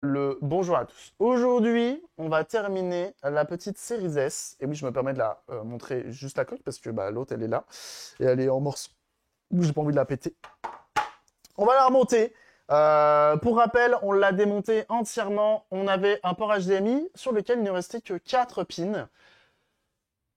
le bonjour à tous. Aujourd'hui, on va terminer la petite série S. Et oui, je me permets de la montrer juste la coque parce que bah, l'autre, elle est là. Et elle est en morceaux. J'ai pas envie de la péter. On va la remonter. Pour rappel, on l'a démontée entièrement. On avait un port HDMI sur lequel il ne restait que 4 pins.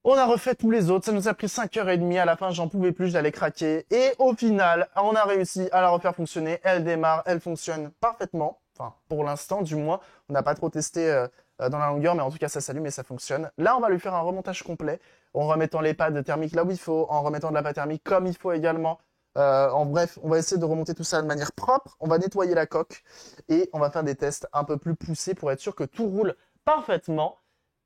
On a refait tous les autres, ça nous a pris 5h30, à la fin j'en pouvais plus, j'allais craquer. Et au final, on a réussi à la refaire fonctionner, elle démarre, elle fonctionne parfaitement. Enfin, pour l'instant du moins, on n'a pas trop testé dans la longueur, mais en tout cas ça s'allume et ça fonctionne. Là, on va lui faire un remontage complet, en remettant les pads thermiques là où il faut, en remettant de la pâte thermique comme il faut également. En bref, on va essayer de remonter tout ça de manière propre, on va nettoyer la coque, et on va faire des tests un peu plus poussés pour être sûr que tout roule parfaitement.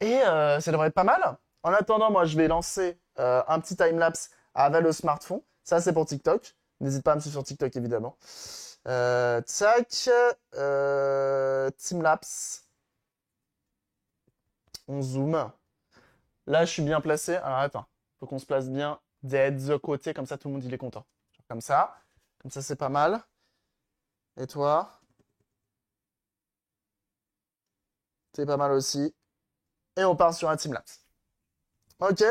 Et ça devrait être pas mal. En attendant, moi, je vais lancer un petit timelapse avec le smartphone. Ça, c'est pour TikTok. N'hésite pas à me suivre sur TikTok, évidemment. Tac. Timelapse. On zoome. Là, je suis bien placé. Alors, attends. Faut qu'on se place bien de côté. Comme ça, tout le monde, il est content. Comme ça. Comme ça, c'est pas mal. Et toi? C'est pas mal aussi. Et on part sur un timelapse. Ok.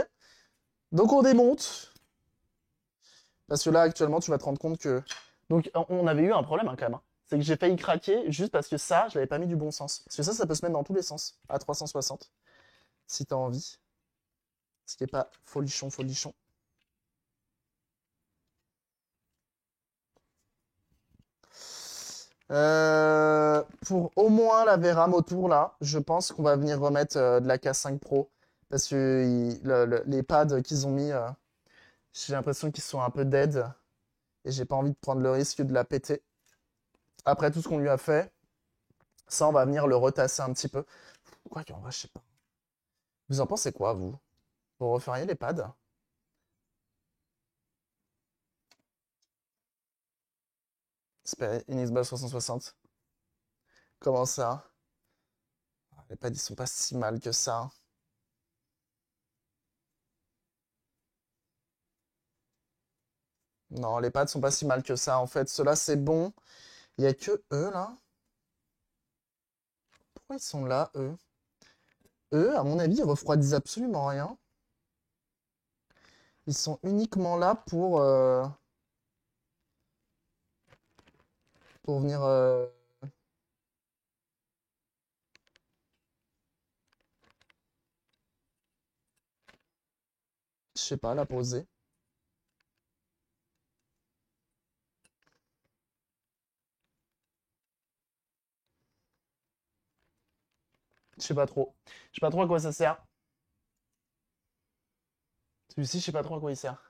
Donc, on démonte. Parce que là, actuellement, tu vas te rendre compte que... Donc, on avait eu un problème hein, quand même, hein. C'est que j'ai failli craquer juste parce que ça, je l'avais pas mis du bon sens. Parce que ça peut se mettre dans tous les sens, à 360, si t'as envie. Ce qui est pas folichon, folichon. Pour au moins la VRAM autour, là, je pense qu'on va venir remettre de la K5 Pro. Parce que les pads qu'ils ont mis, j'ai l'impression qu'ils sont un peu dead. Et j'ai pas envie de prendre le risque de la péter. Après tout ce qu'on lui a fait, ça, on va venir le retasser un petit peu. Quoi qu'en vrai, je sais pas. Vous en pensez quoi, vous? Vous referiez les pads? Une Xbox 360. Comment ça? Les pads, ils sont pas si mal que ça. Non, les pads sont pas si mal que ça. En fait, ceux-là, c'est bon. Il y a que eux, là. Pourquoi ils sont là, eux? Eux, à mon avis, ils refroidissent absolument rien. Ils sont uniquement là pour venir... je sais pas, la poser. Je sais pas trop. Je sais pas trop à quoi ça sert. Celui-ci, je sais pas trop à quoi il sert.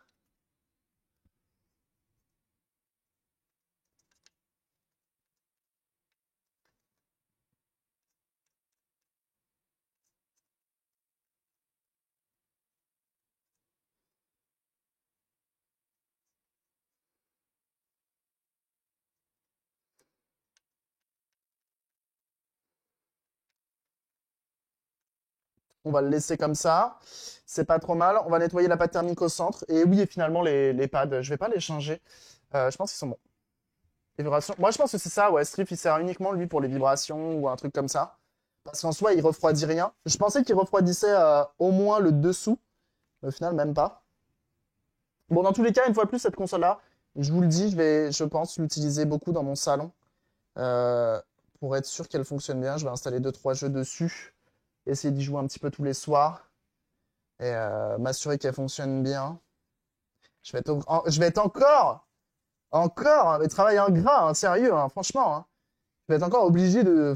On va le laisser comme ça. C'est pas trop mal. On va nettoyer la pâte thermique au centre. Et oui, et finalement, les pads, je vais pas les changer. Je pense qu'ils sont bons. Les vibrations. Moi, je pense que c'est ça, ouais. Strip, il sert uniquement, lui, pour les vibrations ou un truc comme ça. Parce qu'en soi, il refroidit rien. Je pensais qu'il refroidissait au moins le dessous. Mais au final, même pas. Bon, dans tous les cas, une fois de plus, cette console-là, je vous le dis, je pense, l'utiliser beaucoup dans mon salon. Euh, pour être sûr qu'elle fonctionne bien, je vais installer deux trois jeux dessus. Essayer d'y jouer un petit peu tous les soirs. Et m'assurer qu'elle fonctionne bien. Je vais être encore, hein, mais travail ingrat, hein, sérieux, hein, franchement, hein. Je vais être encore obligé de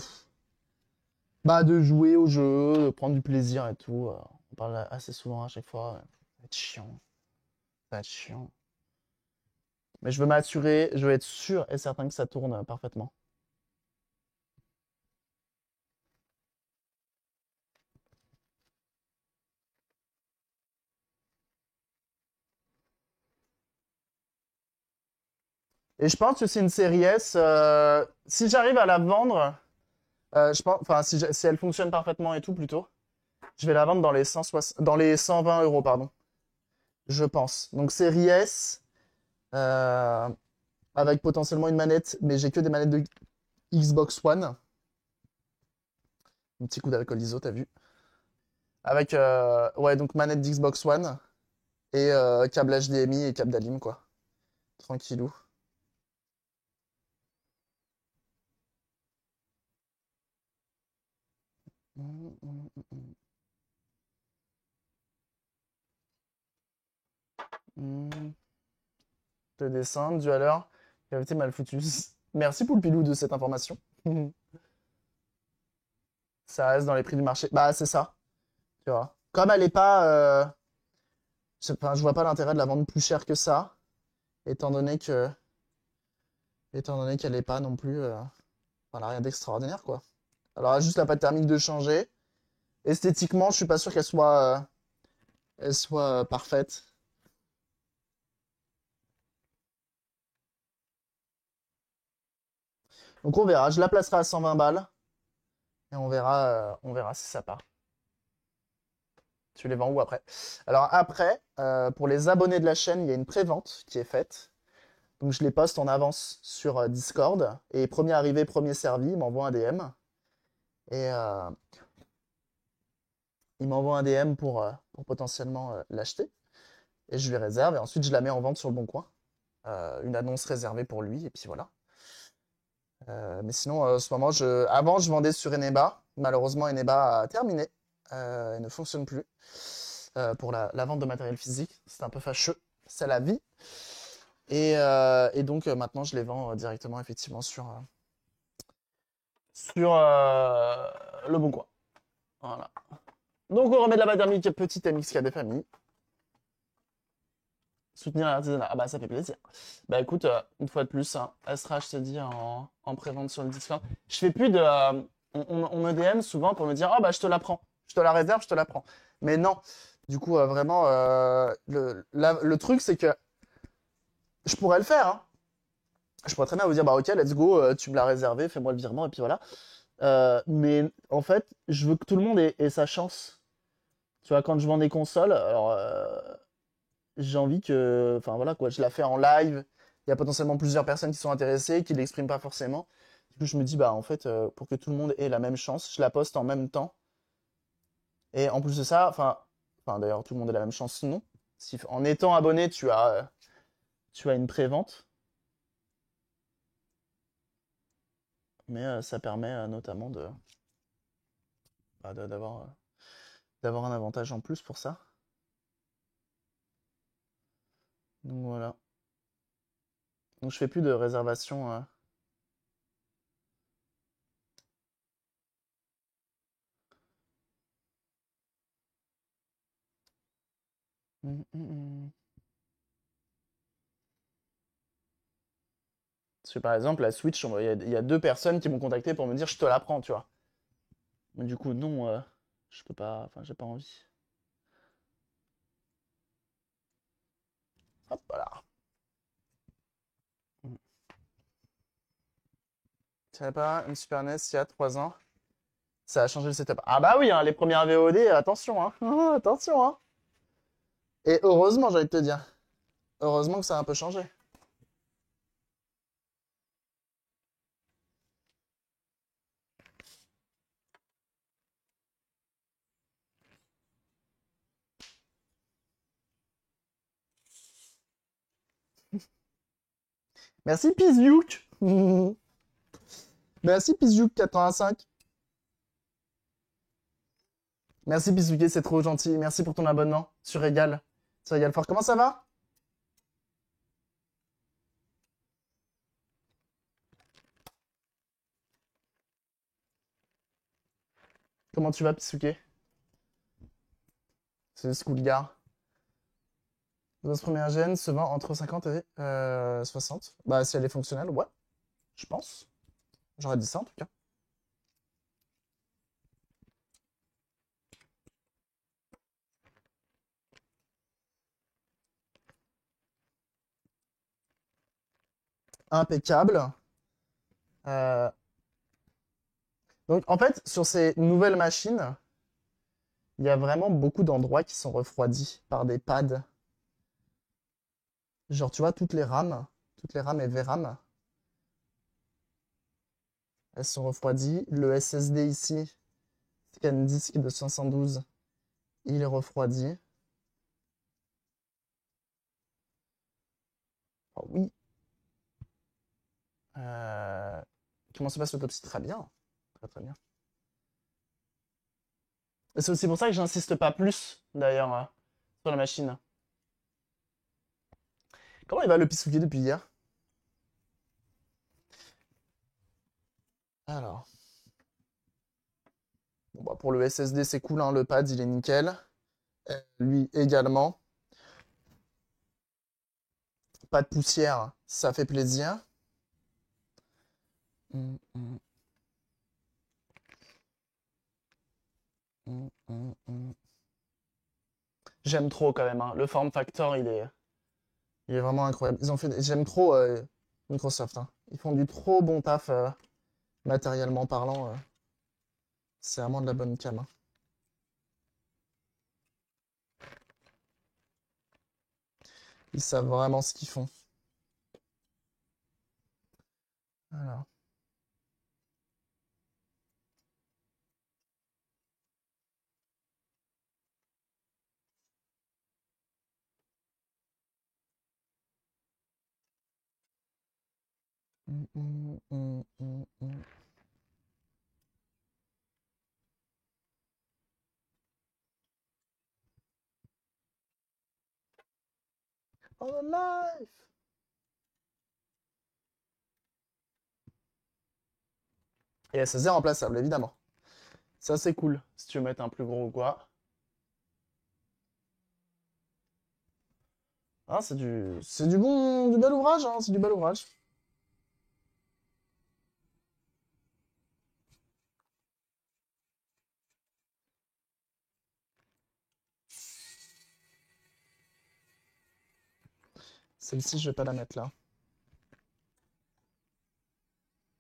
jouer au jeu, de prendre du plaisir et tout. On parle assez souvent à chaque fois. Ça va être chiant. Ça va être chiant. Mais je veux m'assurer, je veux être sûr et certain que ça tourne parfaitement. Et je pense que c'est une série S. Si j'arrive à la vendre, je pense, enfin, si elle fonctionne parfaitement et tout, plutôt, je vais la vendre dans les 160, dans les 120 euros, pardon. Je pense. Donc, série S, avec potentiellement une manette, mais j'ai que des manettes de Xbox One. Un petit coup d'alcool ISO, t'as vu? Avec, ouais, donc manette d'Xbox One et câble HDMI et câble d'Alim, quoi. Tranquillou. Hum, hum, hum, hum. Le dessin, dû à l'heure, gravité mal foutue. Merci pour le pilou de cette information. Ça reste dans les prix du marché. Bah, c'est ça, tu vois. Comme elle est pas, enfin, je vois pas l'intérêt de la vendre plus cher que ça, étant donné que, étant donné qu'elle est pas non plus, voilà, rien d'extraordinaire, quoi. Alors, elle a juste la pâte thermique de changer. Esthétiquement, je suis pas sûr elle soit parfaite. Donc, on verra. Je la placerai à 120 balles et on verra si ça part. Tu les vends où après? Alors après, pour les abonnés de la chaîne, il y a une prévente qui est faite. Donc je les poste en avance sur Discord. Et premier arrivé, premier servi, ils m'envoient un DM. Et ils m'envoient un DM pour potentiellement l'acheter. Et je lui réserve. Et ensuite, je la mets en vente sur le Bon Coin. Une annonce réservée pour lui. Et puis voilà. Mais sinon, en ce moment, avant, je vendais sur Eneba. Malheureusement, Eneba a terminé. Elle ne fonctionne plus pour la vente de matériel physique. C'est un peu fâcheux. C'est la vie. Et donc, maintenant, je les vends directement, effectivement, sur le Bon Coin. Voilà. Donc, on remet de la pâte thermique, petite MX qui a des familles. Soutenir l'artisanat. Ah bah, ça fait plaisir. Bah, écoute, une fois de plus, hein, Astra, je te dis, en prévente sur le Discord. Je fais plus de. On me DM souvent pour me dire, ah bah, je te la prends. Je te la réserve, je te la prends. Mais non. Du coup, vraiment, le truc, c'est que je pourrais le faire, hein. Je pourrais très bien vous dire, bah ok, let's go, tu me l'as réservé, fais-moi le virement, et puis voilà. Mais en fait, je veux que tout le monde ait sa chance. Tu vois, quand je vends des consoles, alors j'ai envie que, enfin voilà quoi, je la fais en live. Il y a potentiellement plusieurs personnes qui sont intéressées, qui l'expriment pas forcément. Du coup, je me dis, bah en fait, pour que tout le monde ait la même chance, je la poste en même temps. Et en plus de ça, enfin d'ailleurs, tout le monde ait la même chance, non. Si, en étant abonné, tu as une prévente, mais ça permet notamment bah, d'avoir un avantage en plus pour ça. Donc voilà. Donc je fais plus de réservation. Hum, hum, hum. Parce que par exemple, la Switch, il y a deux personnes qui m'ont contacté pour me dire je te la prends, tu vois. Mais du coup, non, je peux pas, enfin, j'ai pas envie. Hop, voilà. Tu savais pas, une Super NES il y a 3 ans, ça a changé le setup. Ah bah oui, hein, les premières VOD, attention, hein. Attention, hein. Et heureusement, j'ai envie de te dire. Heureusement que ça a un peu changé. Merci Piziouk. Merci Piziouk85. Merci Pizouké, c'est trop gentil. Merci pour ton abonnement sur Régal. Sur Régal Fort. Comment ça va? Comment tu vas, Pizouké? C'est le Schoolgar. Notre première gène se vend entre 50 et 60. Bah, si elle est fonctionnelle, ouais, je pense. J'aurais dit ça en tout cas. Impeccable. Euh, Donc, en fait, sur ces nouvelles machines, il y a vraiment beaucoup d'endroits qui sont refroidis par des pads. Genre, tu vois, toutes les RAM et VRAM, elles sont refroidies. Le SSD ici, Scan disque de 512. Il est refroidi. Oh oui. Comment se passe l'autopsie? Très bien. Très très bien. Et c'est aussi pour ça que j'insiste pas plus, d'ailleurs, sur la machine. Comment il va le Pisuki depuis hier? Alors. Bon, bah, pour le SSD, c'est cool, hein, le pad, il est nickel. Lui également. Pas de poussière, ça fait plaisir. Hum, hum, hum. J'aime trop quand même, hein. Le form factor, il est vraiment incroyable. J'aime trop Microsoft, hein. Ils font du trop bon taf matériellement parlant. C'est vraiment de la bonne cam, hein. Ils savent vraiment ce qu'ils font. Alors. Hum, hum, hum, hum, hum. Oh, life! Et SSD remplaçable, évidemment. Ça, c'est cool, si tu veux mettre un plus gros ou quoi. Ah, du bel ouvrage, hein, c'est du bel ouvrage. Celle-ci, je vais pas la mettre là.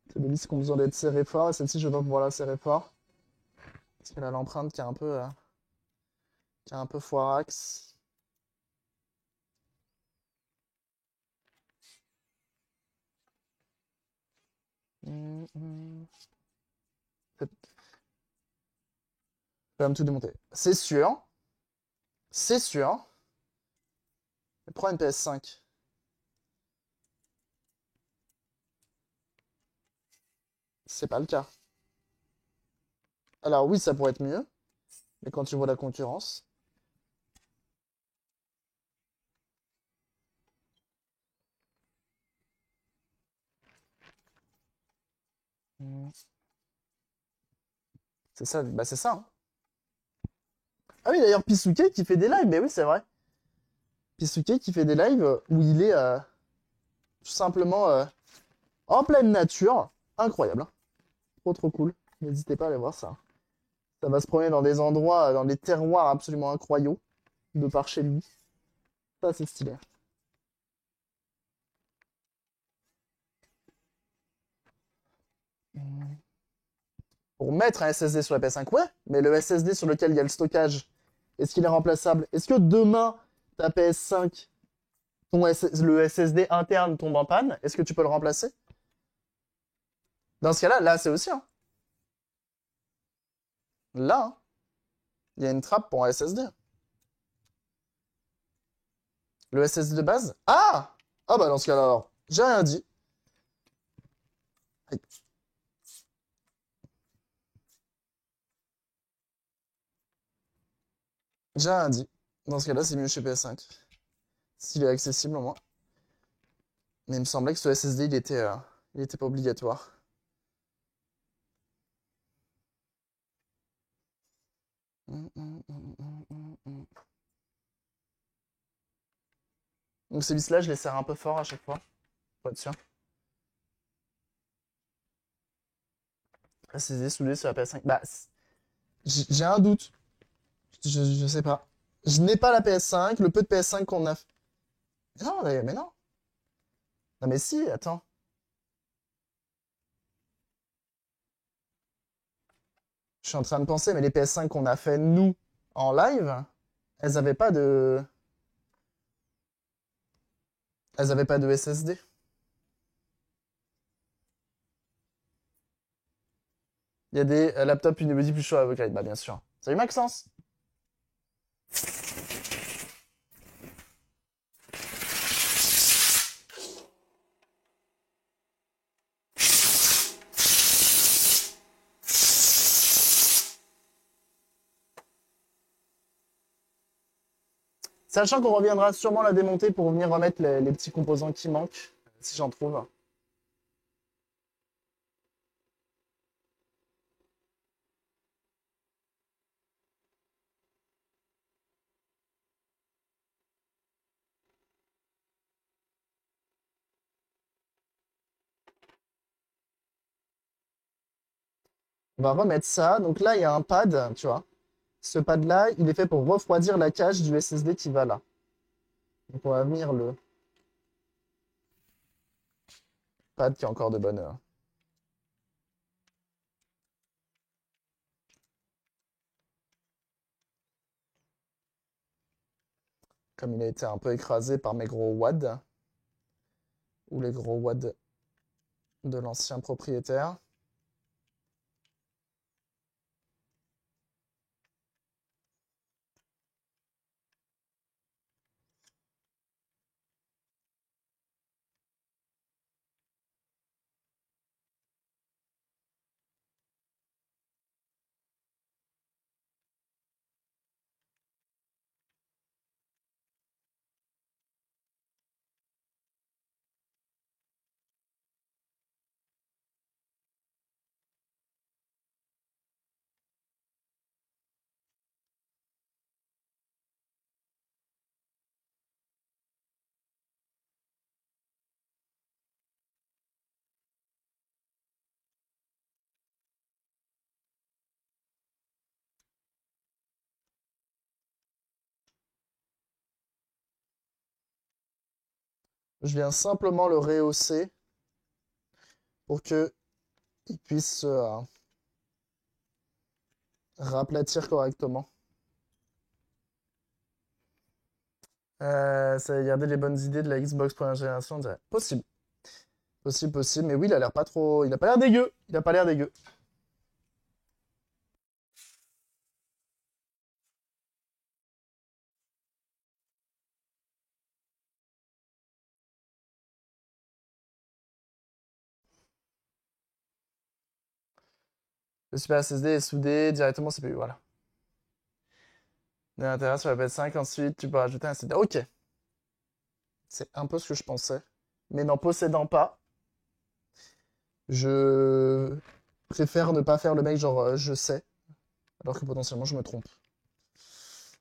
C'est des listes qui ont besoin d'être serrées fort, et celle-ci, je vais pas pouvoir la serrer fort. Parce qu'elle a l'empreinte qui est un peu foirax. Hum, hum. Je vais me tout démonter. C'est sûr. Mais prends une PS5. C'est pas le cas. Alors oui, ça pourrait être mieux, mais quand tu vois la concurrence. Hum. C'est ça, bah c'est ça, hein. Ah oui, d'ailleurs, Pisuke qui fait des lives, mais oui, c'est vrai. Pisuke qui fait des lives où il est tout simplement en pleine nature. Incroyable, hein. Trop trop cool. N'hésitez pas à aller voir ça. Ça va se promener dans des endroits, dans des terroirs absolument incroyables, de par chez lui. Ça, c'est stylé. Pour mettre un SSD sur la PS5, ouais, mais le SSD sur lequel il y a le stockage, est-ce qu'il est remplaçable? Est-ce que demain, ta PS5, le SSD interne tombe en panne? Est-ce que tu peux le remplacer? Dans ce cas-là, là, c'est aussi, hein. Là, hein, il y a une trappe pour un SSD. Le SSD de base? Ah! Ah bah dans ce cas-là, alors, j'ai rien dit. Aïe. J'ai rien dit. Dans ce cas-là, c'est mieux chez PS5. S'il est accessible au moins. Mais il me semblait que ce SSD, il était pas obligatoire. Donc ces vis-là, je les serre un peu fort à chaque fois, pour être sûr. SSD soudé sur la PS5. Bah, j'ai un doute. Je sais pas. Je n'ai pas la PS5, le peu de PS5 qu'on a. Non, mais non. Non, mais si, attends. Je suis en train de penser, mais les PS5 qu'on a fait, nous, en live, elles avaient pas de. Elles avaient pas de SSD. Il y a des laptops Unibody plus chauds à upgrade, bah bien sûr. Salut Maxence! Sachant qu'on reviendra sûrement la démonter pour venir remettre les petits composants qui manquent, si j'en trouve. On va remettre ça. Donc là, il y a un pad, tu vois. Ce pad-là, il est fait pour refroidir la cache du SSD qui va là. Donc on va venir le pad qui est encore de bonne heure. Comme il a été un peu écrasé par mes gros wads, ou les gros wads de l'ancien propriétaire. Je viens simplement le rehausser pour que il puisse se raplatir correctement. Ça va garder les bonnes idées de la Xbox première génération, on dirait. Possible. Possible, possible. Mais oui, il a l'air pas trop. Il a pas l'air dégueu. Il a pas l'air dégueu. Le Super SSD est soudé directement au CPU, voilà. De l'intérieur sur la PS5, ensuite tu peux rajouter un CD. Ok. C'est un peu ce que je pensais. Mais n'en possédant pas, je préfère ne pas faire le mec genre je sais, alors que potentiellement je me trompe.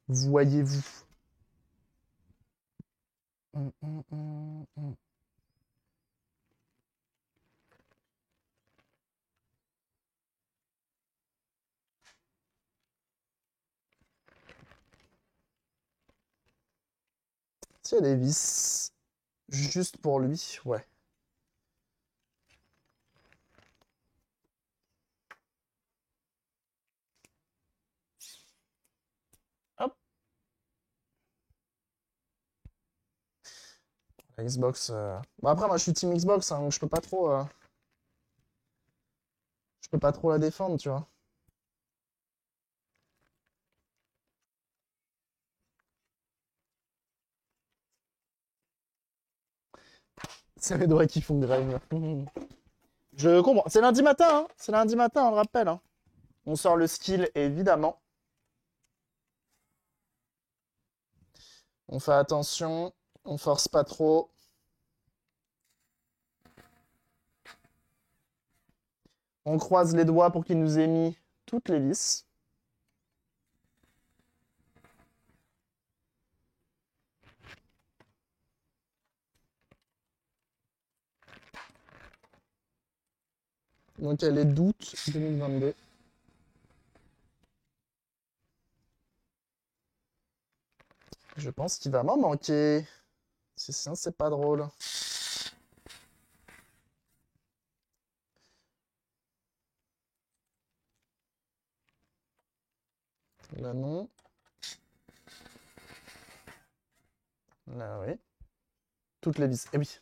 Voyez-vous. Hum, hum, hum, hum. S'il y a des vis, juste pour lui, ouais. Hop. La Xbox. Bon, après, moi je suis team Xbox, hein, donc je peux pas trop. Je peux pas trop la défendre, tu vois. C'est mes doigts qui font grève. Je comprends. C'est lundi matin, hein. C'est lundi matin, on le rappelle, hein. On sort le skill, évidemment. On fait attention. On force pas trop. On croise les doigts pour qu'il nous ait mis toutes les vis. Donc elle est d'août 2022. Je pense qu'il va m'en manquer. Sinon, c'est pas drôle. Là, non. Là, oui. Toutes les vis. Eh oui.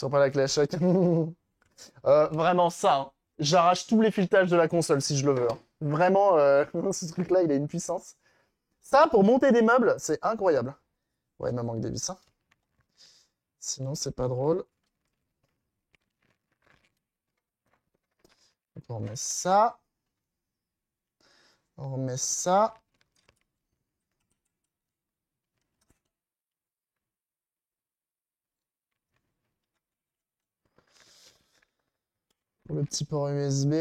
Sur pas la clé à choc. Vraiment ça, hein. J'arrache tous les filetages de la console si je le veux, hein. Vraiment, ce truc-là, il a une puissance. Ça, pour monter des meubles, c'est incroyable. Ouais, il me manque des vis, hein. Sinon, c'est pas drôle. On remet ça. On remet ça. Pour le petit port USB.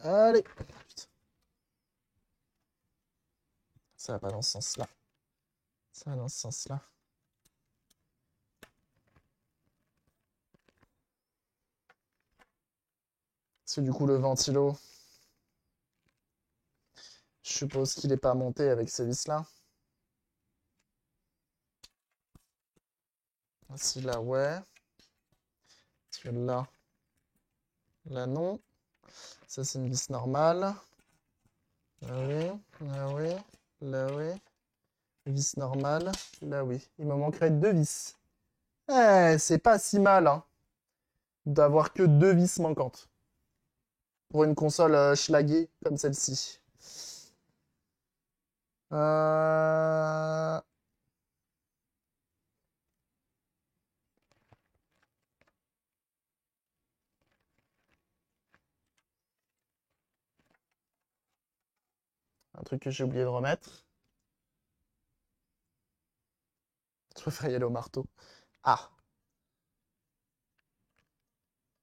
Allez. Ça va pas dans ce sens-là. Ça va dans ce sens-là. Parce que du coup, le ventilo, je suppose qu'il n'est pas monté avec ces vis-là. Ici, là, ouais. Celui-là, là, non. Ça, c'est une vis normale. Là, oui. Là, oui. Là, oui. Vis normale. Là, oui. Il me manquerait 2 vis. Eh, c'est pas si mal, hein, d'avoir que 2 vis manquantes. Pour une console schlaguée comme celle-ci. Euh... Un truc que j'ai oublié de remettre. Je préfère y aller au marteau. Ah!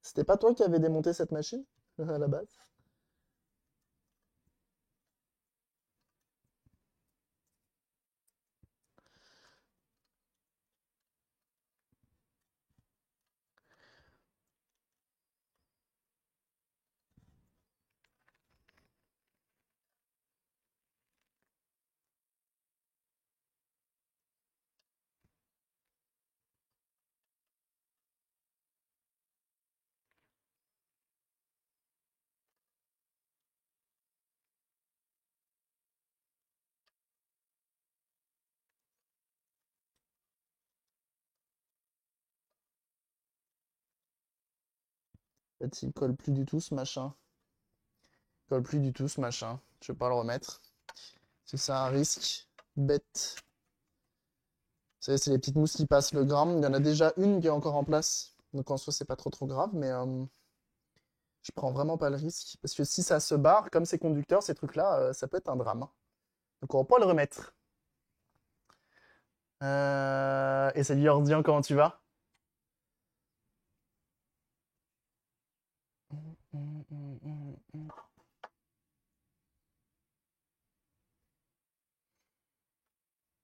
C'était pas toi qui avais démonté cette machine à la base? En fait, il colle plus du tout ce machin. Il colle plus du tout ce machin. Je vais pas le remettre. C'est ça un risque bête. Vous savez, c'est les petites mousses qui passent le gramme. Il y en a déjà une qui est encore en place. Donc en soi, c'est pas trop grave, mais je prends vraiment pas le risque. Parce que si ça se barre, comme ces conducteurs, ces trucs-là, ça peut être un drame, hein. Donc on va pas le remettre. Et salut Yordian, comment tu vas?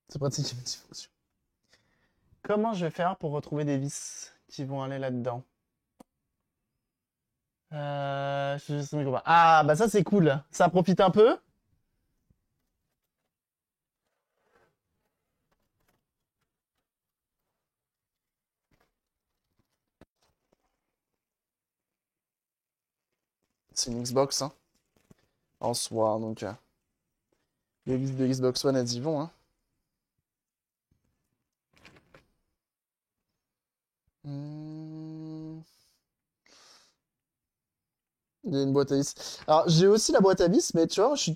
C'est pratique, multifonction. Comment je vais faire pour retrouver des vis qui vont aller là-dedans? Je sais pas. Ah, bah ça c'est cool. Ça profite un peu. C'est une Xbox, hein, en soi, donc les vis de Xbox One, elles y vont, hein. Hmm. Il y a une boîte à vis. Alors, j'ai aussi la boîte à vis, mais tu vois, je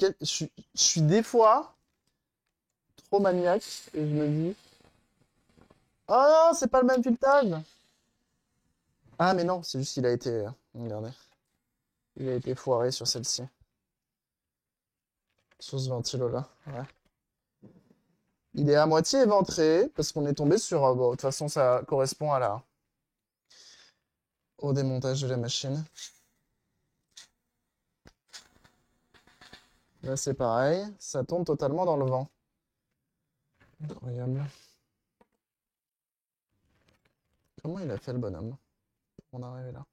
suis des fois trop maniaque et je me dis, oh non, c'est pas le même filetage. Ah, mais non, c'est juste qu'il a été, regardez, il a été foiré sur celle-ci, sur ce ventilo-là. Ouais. Il est à moitié éventré parce qu'on est tombé sur, bon, de toute façon, ça correspond à au démontage de la machine. Là, c'est pareil, ça tombe totalement dans le vent. Incroyable. Comment il a fait le bonhomme pour en arriver là?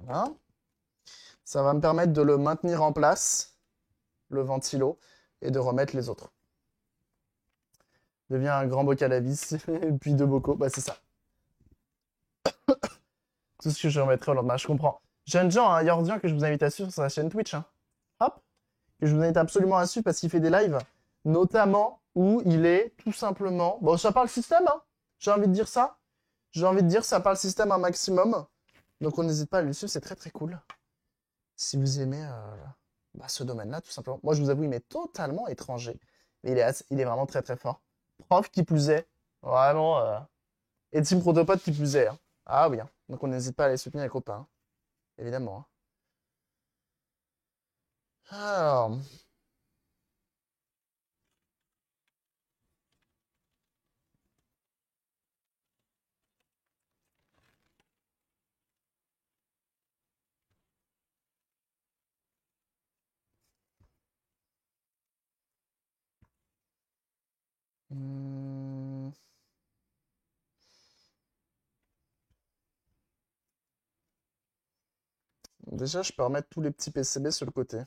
Voilà. Ça va me permettre de le maintenir en place, le ventilo, et de remettre les autres. Devient un grand bocal à vis, puis deux bocaux, bah c'est ça. Tout ce que je remettrai au lendemain, je comprends. Jeunes gens, hein, Yordian que je vous invite à suivre sur sa chaîne Twitch. Hein. Hop, que je vous invite absolument à suivre parce qu'il fait des lives, notamment où il est tout simplement... Bon, ça parle système, hein. J'ai envie de dire ça. J'ai envie de dire ça parle système un maximum. Donc on n'hésite pas à le suivre, c'est très très cool. Si vous aimez ce domaine-là, tout simplement. Moi, je vous avoue, il m'est totalement étranger. Mais il est vraiment très très fort. Prof qui plus est. Vraiment. Et Team Protopod qui plus est. Hein. Ah oui. Hein. Donc on n'hésite pas à les soutenir les copains. Hein. Évidemment. Hein. Alors. Hmm. Déjà, je peux remettre tous les petits PCB sur le côté.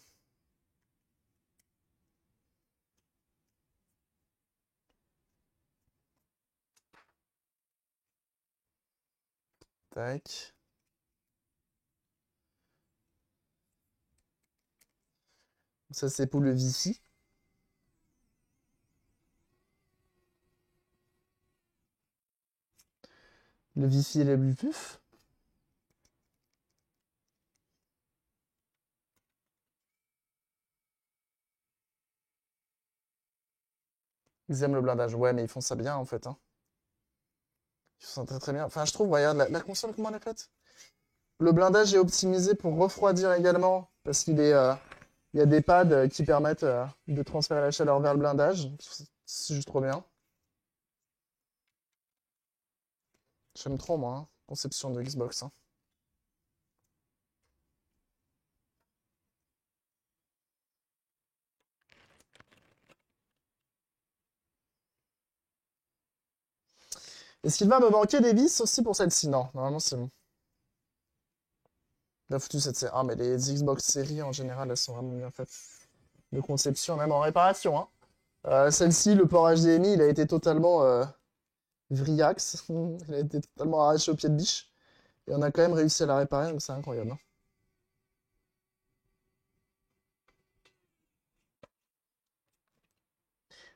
Tac. Ça, c'est pour le Wi-Fi. Le Wi-Fi et le Bluetooth. Ils aiment le blindage. Ouais, mais ils font ça bien, en fait. Hein. Ils font ça très très bien. Enfin, je trouve, regarde, la console, comment elle est faite? Le blindage est optimisé pour refroidir également, parce il y a des pads qui permettent de transférer la chaleur vers le blindage. C'est juste trop bien. J'aime trop, moi, hein. Conception de Xbox. Hein. Est-ce qu'il va me manquer des vis aussi pour celle-ci? Non, normalement c'est bon. Il a foutu cette série. Ah, mais les Xbox séries en général, elles sont vraiment bien faites. De conception, même en réparation. Hein. Celle-ci, le port HDMI, il a été totalement vriax. Il a été totalement arraché au pied de biche. Et on a quand même réussi à la réparer, donc c'est incroyable. Hein.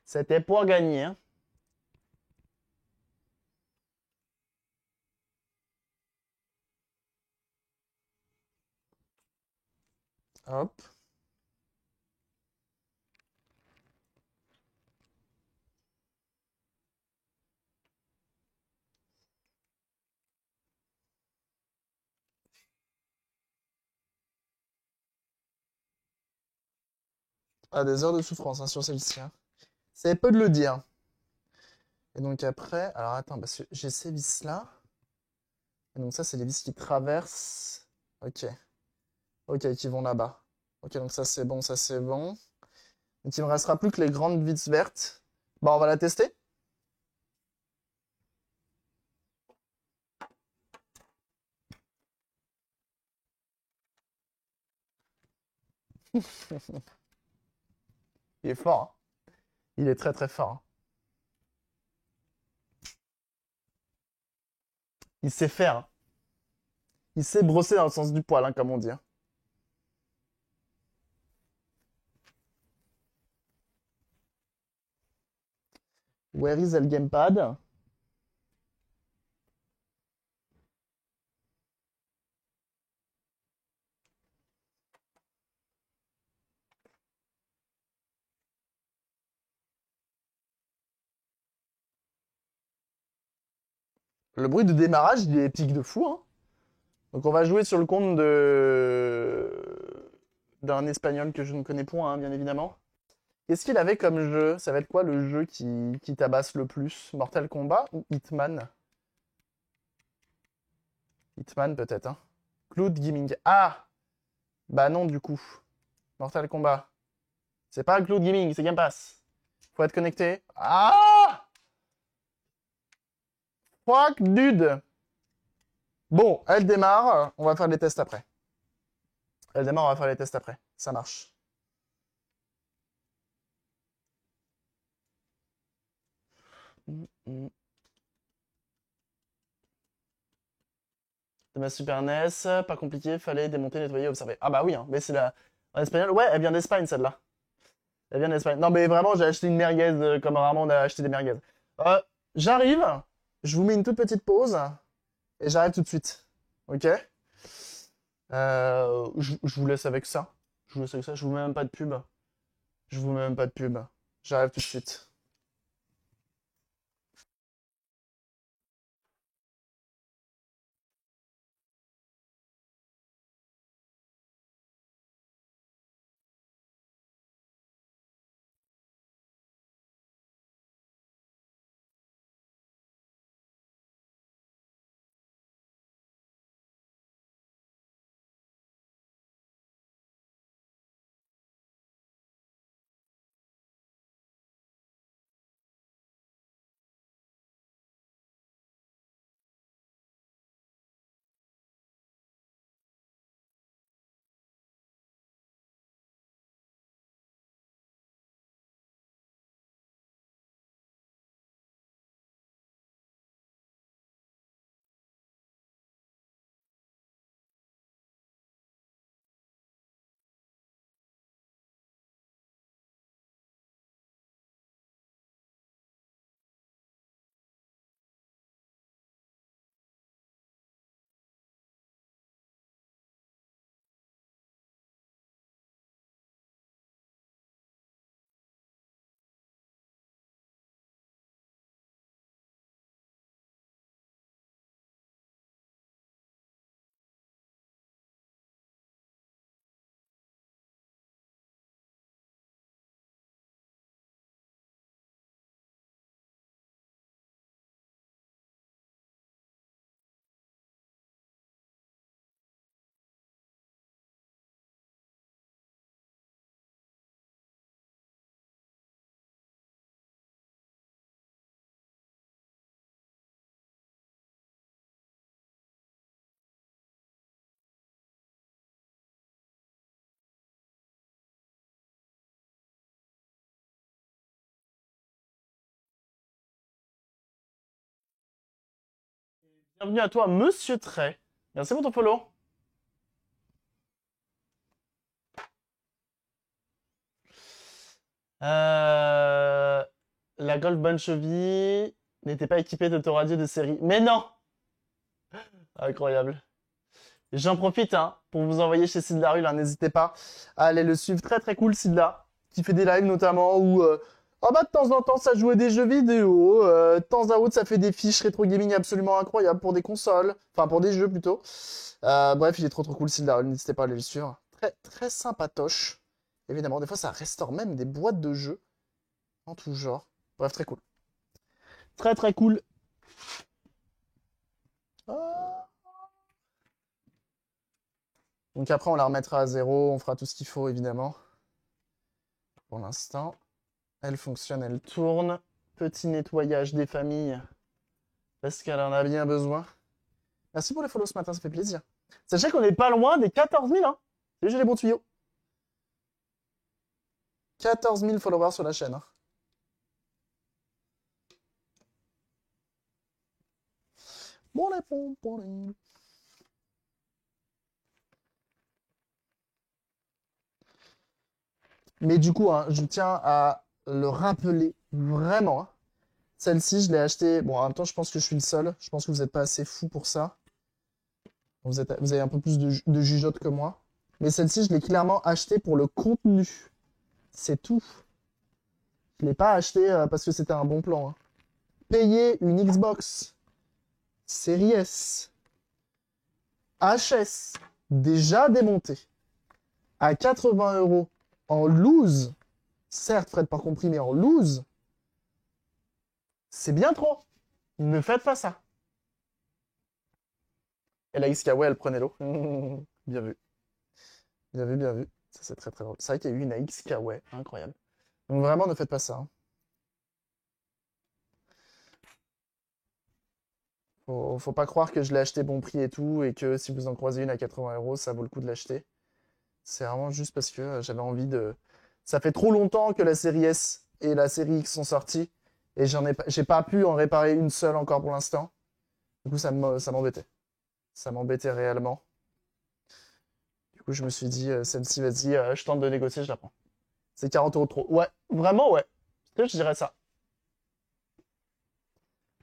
C'était pour gagner. Hein. Hop. Ah, des heures de souffrance hein, sur celle-ci. Hein. C'est peu de le dire. Et donc après, alors attends, parce que j'ai ces vis-là. Et donc ça, c'est les vis qui traversent. Ok. Ok, qui vont là-bas. Ok, donc ça c'est bon, ça c'est bon. Donc il me restera plus que les grandes vis vertes. Bon, on va la tester. Il est fort. Hein. Il est très très fort. Hein. Il sait faire. Hein. Il sait brosser dans le sens du poil, hein, comme on dit. Hein. Where is the gamepad? Le bruit de démarrage, il est épique de fou. Hein. Donc on va jouer sur le compte de d'un espagnol que je ne connais point, hein, bien évidemment. Qu'est-ce qu'il avait comme jeu? Ça va être quoi le jeu qui tabasse le plus? Mortal Kombat ou Hitman? Hitman peut-être, hein. Cloud Gaming. Ah! Bah non du coup. Mortal Kombat. C'est pas Cloud Gaming, c'est Game Pass. Faut être connecté. Ah! Fuck, dude! Bon, elle démarre. On va faire les tests après. Elle démarre, on va faire les tests après. Ça marche. de ma Super NES. Pas compliqué, fallait démonter, nettoyer, observer. Ah bah oui, hein, mais c'est la... En espagnol, ouais, elle vient d'Espagne celle-là. Elle vient d'Espagne. Non mais vraiment, j'ai acheté une merguez comme rarement on a acheté des merguez. Euh, J'arrive, je vous mets une toute petite pause et j'arrive tout de suite. Ok? Je vous laisse avec ça. Je vous laisse avec ça, je vous mets même pas de pub. Je vous mets même pas de pub. J'arrive tout de suite. Bienvenue à toi, Monsieur Tray. Merci pour ton follow. Euh, La Golf Bonne Cheville n'était pas équipée d'autoradio de série. Mais non! Incroyable. J'en profite hein, pour vous envoyer chez Sid Larue, n'hésitez pas à aller le suivre. Très très cool Sidla, qui fait des lives notamment où oh bah, de temps en temps ça joue à des jeux vidéo, de temps à autre ça fait des fiches rétro gaming absolument incroyables pour des consoles, enfin pour des jeux plutôt. Bref, il est trop trop cool Sid Larue, n'hésitez pas à aller le suivre. Très très sympatoche. Évidemment, des fois ça restaure même des boîtes de jeux en tout genre. Bref, très cool. Très très cool. Ah. Donc après, on la remettra à zéro, on fera tout ce qu'il faut, évidemment. Pour l'instant, elle fonctionne, elle tourne. Petit nettoyage des familles, parce qu'elle en a bien besoin. Merci pour les follow ce matin, ça fait plaisir. Sachez qu'on n'est pas loin des 14 000, hein. J'ai les bons tuyaux. 14 000 followers sur la chaîne. Hein. Bon, les pompons. Mais du coup, hein, je tiens à le rappeler vraiment. Hein. Celle-ci, je l'ai achetée. Bon, en même temps, je pense que je suis le seul. Je pense que vous n'êtes pas assez fou pour ça. Vous avez un peu plus de jugeote que moi. Mais celle-ci, je l'ai clairement achetée pour le contenu. C'est tout. Je ne l'ai pas achetée parce que c'était un bon plan. Hein. Payer une Xbox Series S HS déjà démontée à 80 € en loose, certes frais de port compris, mais en loose, c'est bien trop. Ne faites pas ça. Et la XKW, elle prenait l'eau. Bien vu. Bien vu, bien vu. Ça, c'est très très drôle. C'est vrai qu'il y a eu une XKW, incroyable. Donc vraiment, ne faites pas ça. Hein. Faut pas croire que je l'ai acheté bon prix et tout, et que si vous en croisez une à 80 €, ça vaut le coup de l'acheter. C'est vraiment juste parce que j'avais envie de... Ça fait trop longtemps que la série S et la série X sont sorties, et j'ai pas pu en réparer une seule encore pour l'instant. Du coup, ça m'embêtait. Ça m'embêtait réellement. Du coup, je me suis dit, celle-ci, vas-y, je tente de négocier, je la prends. C'est 40 € de trop. Ouais, vraiment, ouais. Je dirais ça.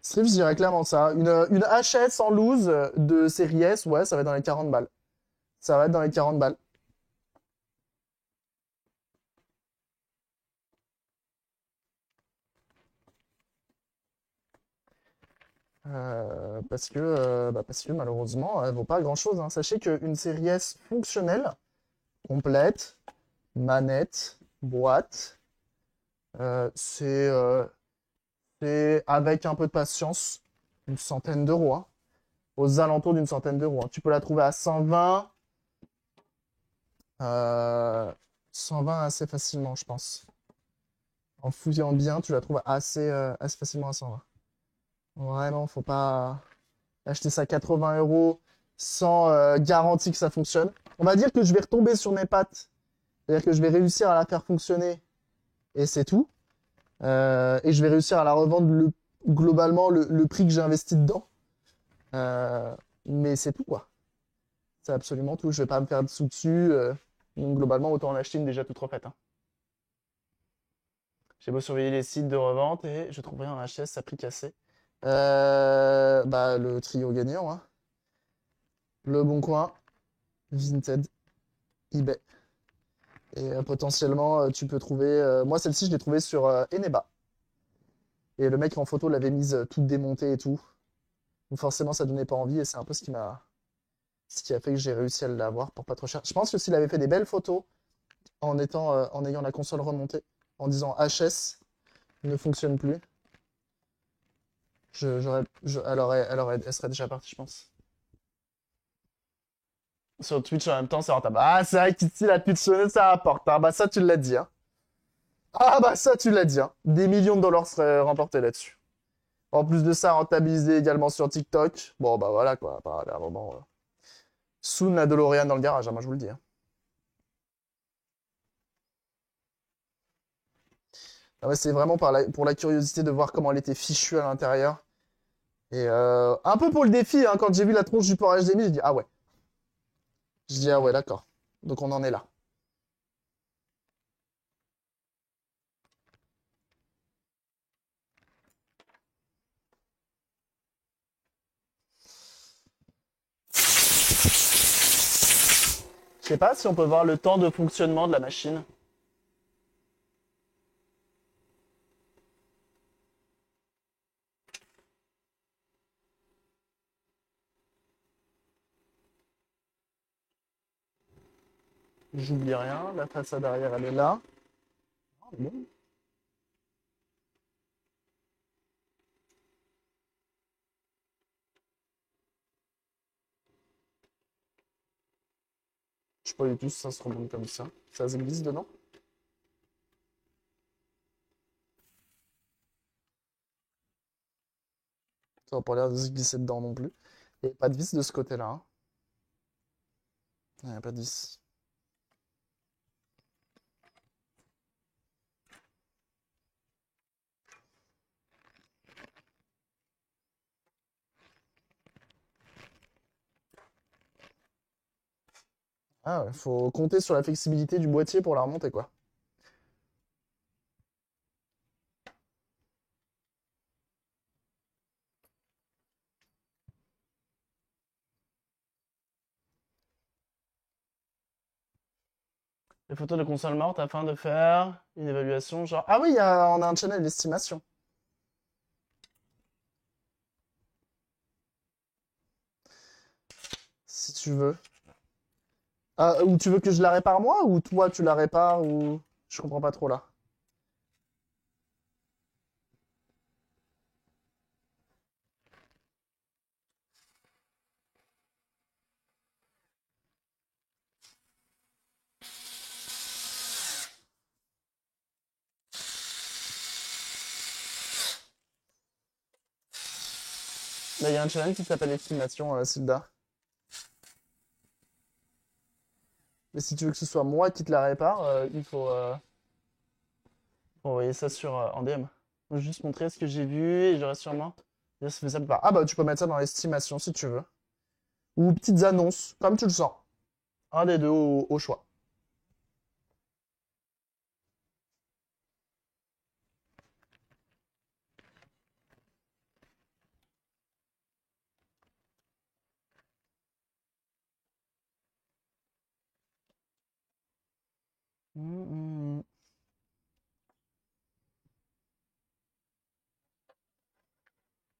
Strip, je dirais clairement ça. Une HS en loose de série S, ouais, ça va être dans les 40 balles. Ça va être dans les 40 balles. Parce que malheureusement, elle vaut pas grand-chose, hein. Sachez qu'une série S fonctionnelle, complète, manette, boîte, c'est avec un peu de patience, une centaine d'euros, hein. Aux alentours d'une centaine d'euros, hein. Tu peux la trouver à 120, euh, 120 assez facilement, je pense. En fouillant bien, tu la trouves assez facilement à 120. Vraiment, faut pas acheter ça 80 € sans garantie que ça fonctionne. On va dire que je vais retomber sur mes pattes. C'est-à-dire que je vais réussir à la faire fonctionner et c'est tout. Et je vais réussir à la revendre globalement le prix que j'ai investi dedans. Mais c'est tout, quoi. C'est absolument tout. Je vais pas me faire de sous dessus. Donc globalement, autant en acheter une déjà toute refaite, hein. J'ai beau surveiller les sites de revente et je trouve rien en HS à prix cassé. Le trio gagnant, hein. Le Bon Coin, Vinted, eBay. Et potentiellement, tu peux trouver. Moi, celle-ci, je l'ai trouvée sur Eneba. Et le mec en photo l'avait mise toute démontée et tout. Donc forcément, ça donnait pas envie et c'est un peu ce qui a fait que j'ai réussi à l'avoir pour pas trop cher. Je pense que s'il avait fait des belles photos en ayant la console remontée, en disant HS ne fonctionne plus, elle serait déjà partie, je pense. Sur Twitch en même temps, c'est rentable. Ah, c'est vrai qu'ici, la Twitch, ça rapporte, hein. Bah, ça, tu l'as dit, hein. Ah, bah, ça, tu l'as dit, hein. Des millions de dollars seraient remportés là-dessus. En plus de ça, rentabilisé également sur TikTok. Bon, bah voilà, quoi. À un moment. Soon, la DeLorean dans le garage, hein, moi, je vous le dis, hein. Ah ouais, c'est vraiment pour la curiosité de voir comment elle était fichue à l'intérieur. Et un peu pour le défi, hein, quand j'ai vu la tronche du port HDMI, j'ai dit, ah ouais. Je dis, ah ouais, d'accord. Donc, on en est là. Je sais pas si on peut voir le temps de fonctionnement de la machine. J'oublie rien, la façade arrière elle est là. Ah, bon. Je sais pas du tout si ça se remonte comme ça. Ça se glisse dedans. Ça va pas l'air de se glisser dedans non plus. Et pas de vis de ce côté-là, hein. Il n'y a pas de vis. Ah ouais, faut compter sur la flexibilité du boîtier pour la remonter, quoi. Les photos de console morte afin de faire une évaluation genre... Ah oui, on a un channel d'estimation. Si tu veux. Ah, ou tu veux que je la répare moi, ou toi tu la répares, ou... Je comprends pas trop là. Là, il y a un channel qui s'appelle Estimation, Silda. Mais si tu veux que ce soit moi qui te la répare, il faut envoyer ça en DM. Je vais juste montrer ce que j'ai vu et j'aurai sûrement. Dire si c'est faisable ou pas. Ah bah tu peux mettre ça dans l'estimation si tu veux. ou petites annonces, comme tu le sens. Un des deux au choix. Hum.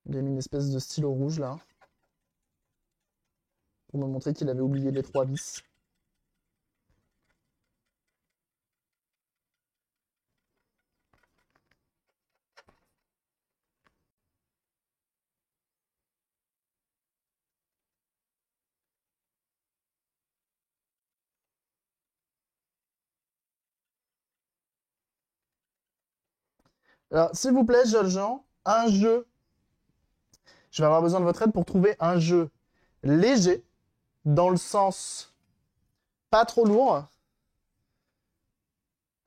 Il a mis une espèce de stylo rouge là, pour me montrer qu'il avait oublié les 3 vis. Alors, s'il vous plaît, jeunes gens, un jeu. Je vais avoir besoin de votre aide pour trouver un jeu léger, dans le sens pas trop lourd,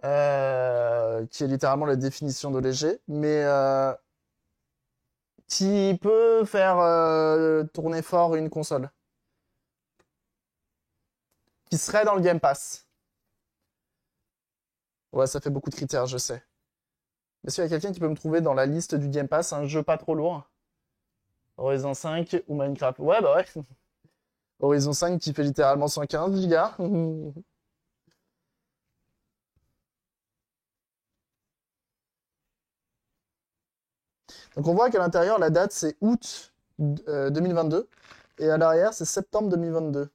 qui est littéralement la définition de léger, mais qui peut faire tourner fort une console. Qui serait dans le Game Pass. Ouais, ça fait beaucoup de critères, je sais. Mais s'il y a quelqu'un qui peut me trouver dans la liste du Game Pass un jeu pas trop lourd, Horizon 5 ou Minecraft. Ouais, bah ouais. Horizon 5 qui fait littéralement 115 gigas. Donc on voit qu'à l'intérieur, la date c'est août 2022 et à l'arrière c'est septembre 2022.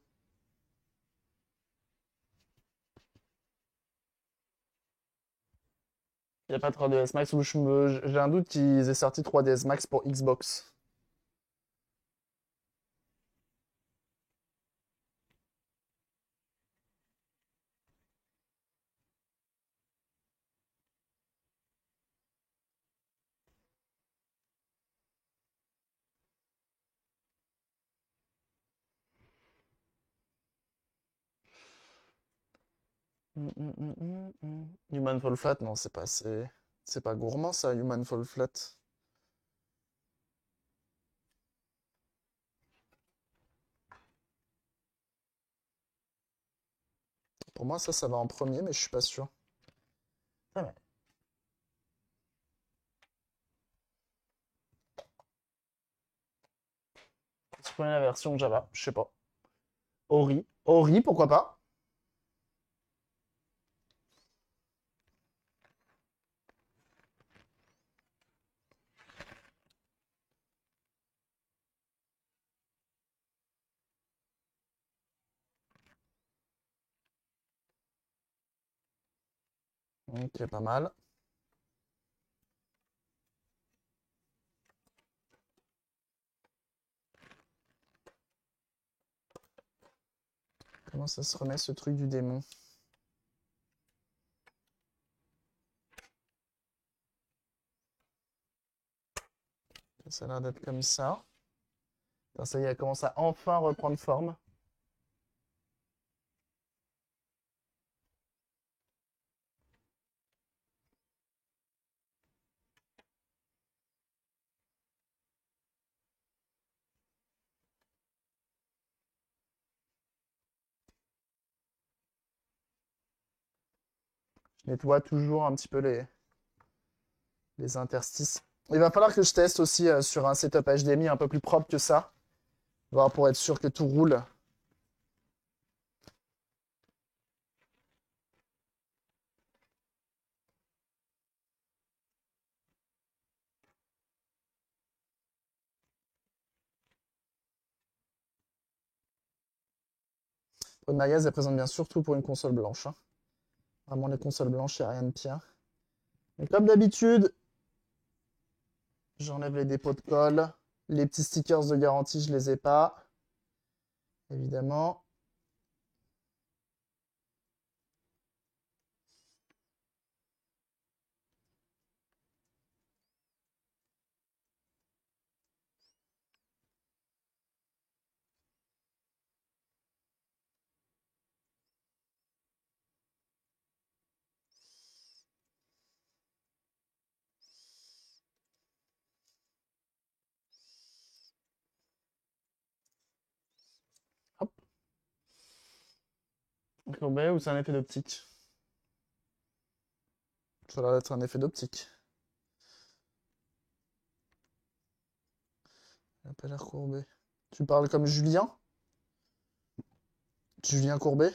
Il n'y a pas 3DS Max ou j'ai un doute qu'ils aient sorti 3DS Max pour Xbox. Human Fall Flat, non, c'est pas assez. C'est pas gourmand ça, Human Fall Flat. Pour moi, ça va en premier, mais je suis pas sûr. Ah ouais. Je prenais la version Java, je sais pas. Ori. Ori, pourquoi pas? Ok, pas mal. Comment ça se remet ce truc du démon? Ça a l'air d'être comme ça. Putain, ça y est, elle commence à enfin reprendre forme. Je nettoie toujours un petit peu les interstices. Il va falloir que je teste aussi sur un setup HDMI un peu plus propre que ça. Voir pour être sûr que tout roule. Aude Mayez, elle présente bien surtout pour une console blanche, hein. Vraiment, les consoles blanches, il n'y a rien de pire. Mais comme d'habitude, j'enlève les dépôts de colle. Les petits stickers de garantie, je les ai pas. Évidemment. Courbé ou c'est un effet d'optique? Ça va être un effet d'optique. Il a pas l'air courbé. Tu parles comme Julien? Julien Courbet?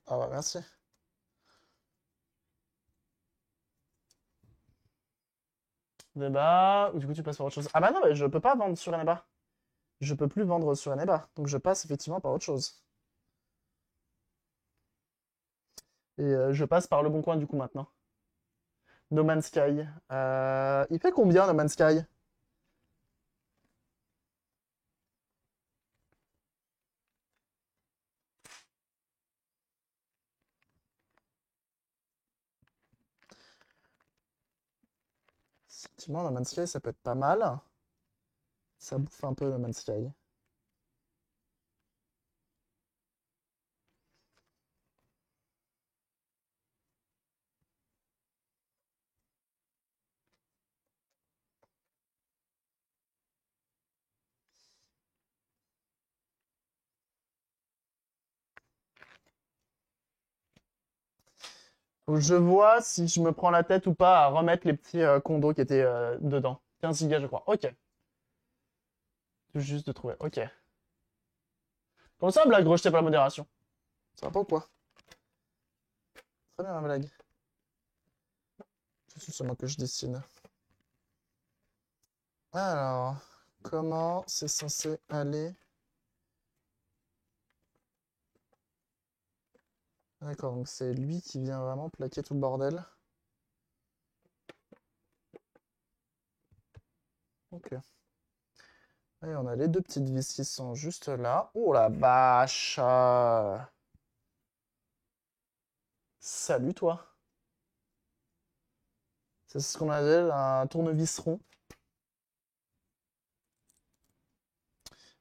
Ah bah merci. Débat, ou du coup tu passes par autre chose. Ah bah non, mais je peux pas vendre sur Eneba. Je peux plus vendre sur Eneba. Donc je passe effectivement par autre chose. Et je passe par le bon coin du coup maintenant. No Man's Sky. Il fait combien No Man's Sky? Effectivement, No Man's Sky ça peut être pas mal. Ça bouffe un peu No Man's Sky. Faut que je vois si je me prends la tête ou pas à remettre les petits condos qui étaient dedans. 15 gigas je crois. Ok. Tout juste de trouver. Ok. Comment ça, blague rejetée par la modération? Ça va pas ou quoi? Très bien la blague. C'est seulement que je dessine. Alors, comment c'est censé aller? D'accord, donc c'est lui qui vient vraiment plaquer tout le bordel. Ok. Et on a les deux petites vis qui sont juste là. Oh la vache! Salut toi! C'est ce qu'on appelle un tournevis rond.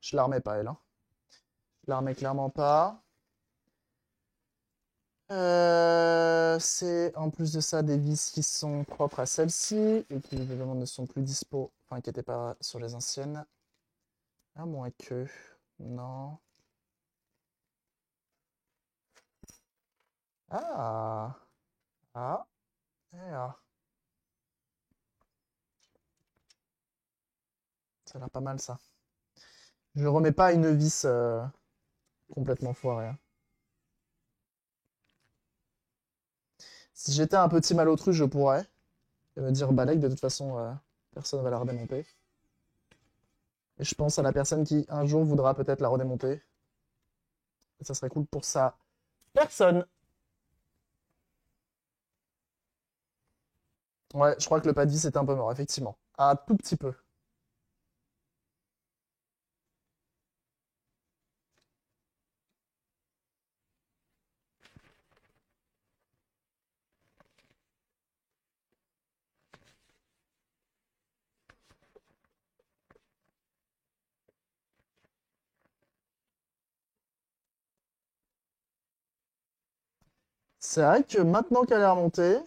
Je la remets pas, elle. Hein. Je la remets clairement pas. C'est en plus de ça des vis qui sont propres à celle-ci et qui évidemment ne sont plus dispo, enfin qui n'étaient pas sur les anciennes. À moins que. Non. Ah! Ah! Et ah! Ça a l'air pas mal ça. Je remets pas une vis complètement foirée. Hein. Si j'étais un petit malotru, je pourrais. Et me dire, balèque, de toute façon, personne va la redémonter. Et je pense à la personne qui, un jour, voudra peut-être la redémonter. Et ça serait cool pour ça. Personne! Ouais, je crois que le pas de vis est un peu mort, effectivement. Un tout petit peu. C'est vrai que maintenant qu'elle est remontée,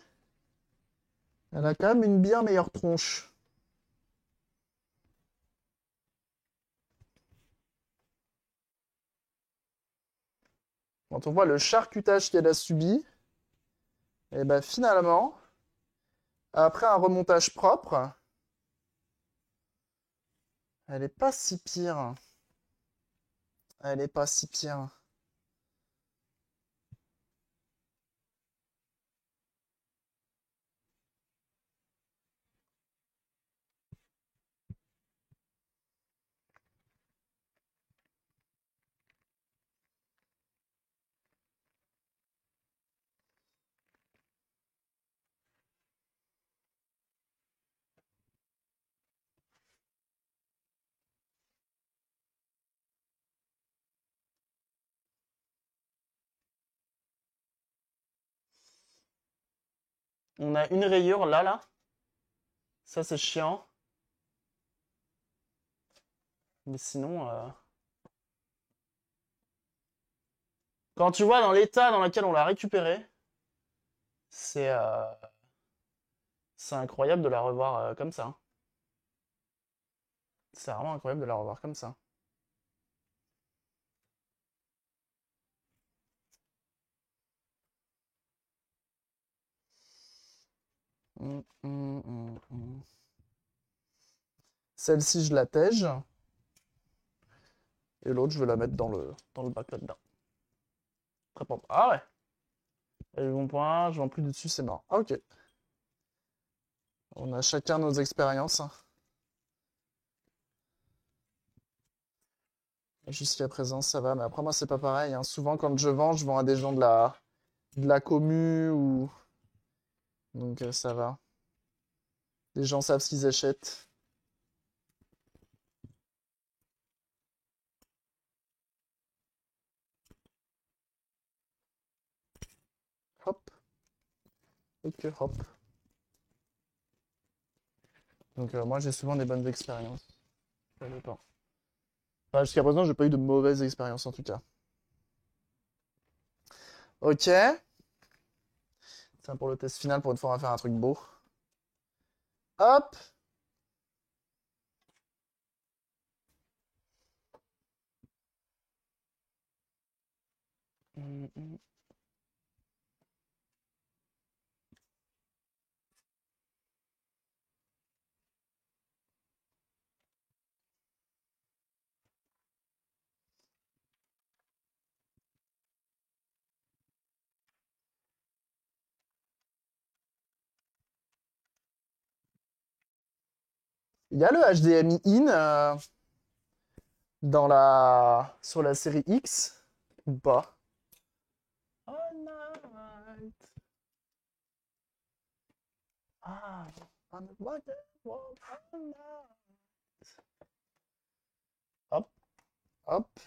elle a quand même une bien meilleure tronche. Quand on voit le charcutage qu'elle a subi, et ben finalement, après un remontage propre, elle est pas si pire. Elle est pas si pire. On a une rayure là, là. Ça, c'est chiant. Mais sinon, Quand tu vois dans l'état dans lequel on l'a récupéré, c'est euh, c'est incroyable de la revoir comme ça, hein. C'est vraiment incroyable de la revoir comme ça. Mm. Celle-ci, je la tège. Et l'autre, je vais la mettre dans le bac là-dedans. Très propre. Ah ouais. Et le bon point, je vends plus dessus, c'est mort. Ah, ok. On a chacun nos expériences, hein. Jusqu'à présent, ça va. Mais après, moi, c'est pas pareil, hein. Souvent, quand je vends à des gens de la commu ou. Donc, ça va. Les gens savent ce qu'ils achètent. Hop. Et que hop. Donc, moi, j'ai souvent des bonnes expériences. Ça dépend. Enfin, jusqu'à présent, j'ai pas eu de mauvaises expériences, en tout cas. Ok. C'est pour le test final. Pour une fois, on va faire un truc beau. Hop. Mm. Il y a le HDMI in sur la série X ou pas? All night. Ah, on the water, walk all night. Hop, hop,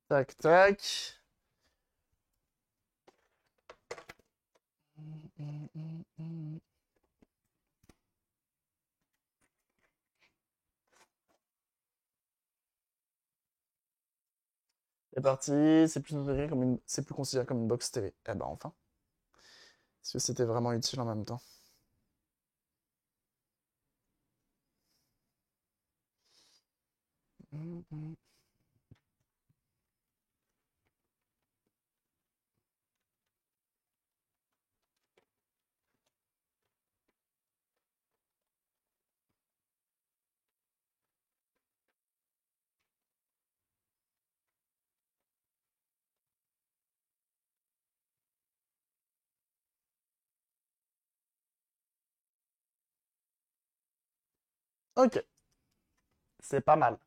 tac, tac. Mm. C'est parti, c'est plus considéré comme une box TV. Eh ben enfin, parce que c'était vraiment utile en même temps. Mm. Ok, c'est pas mal.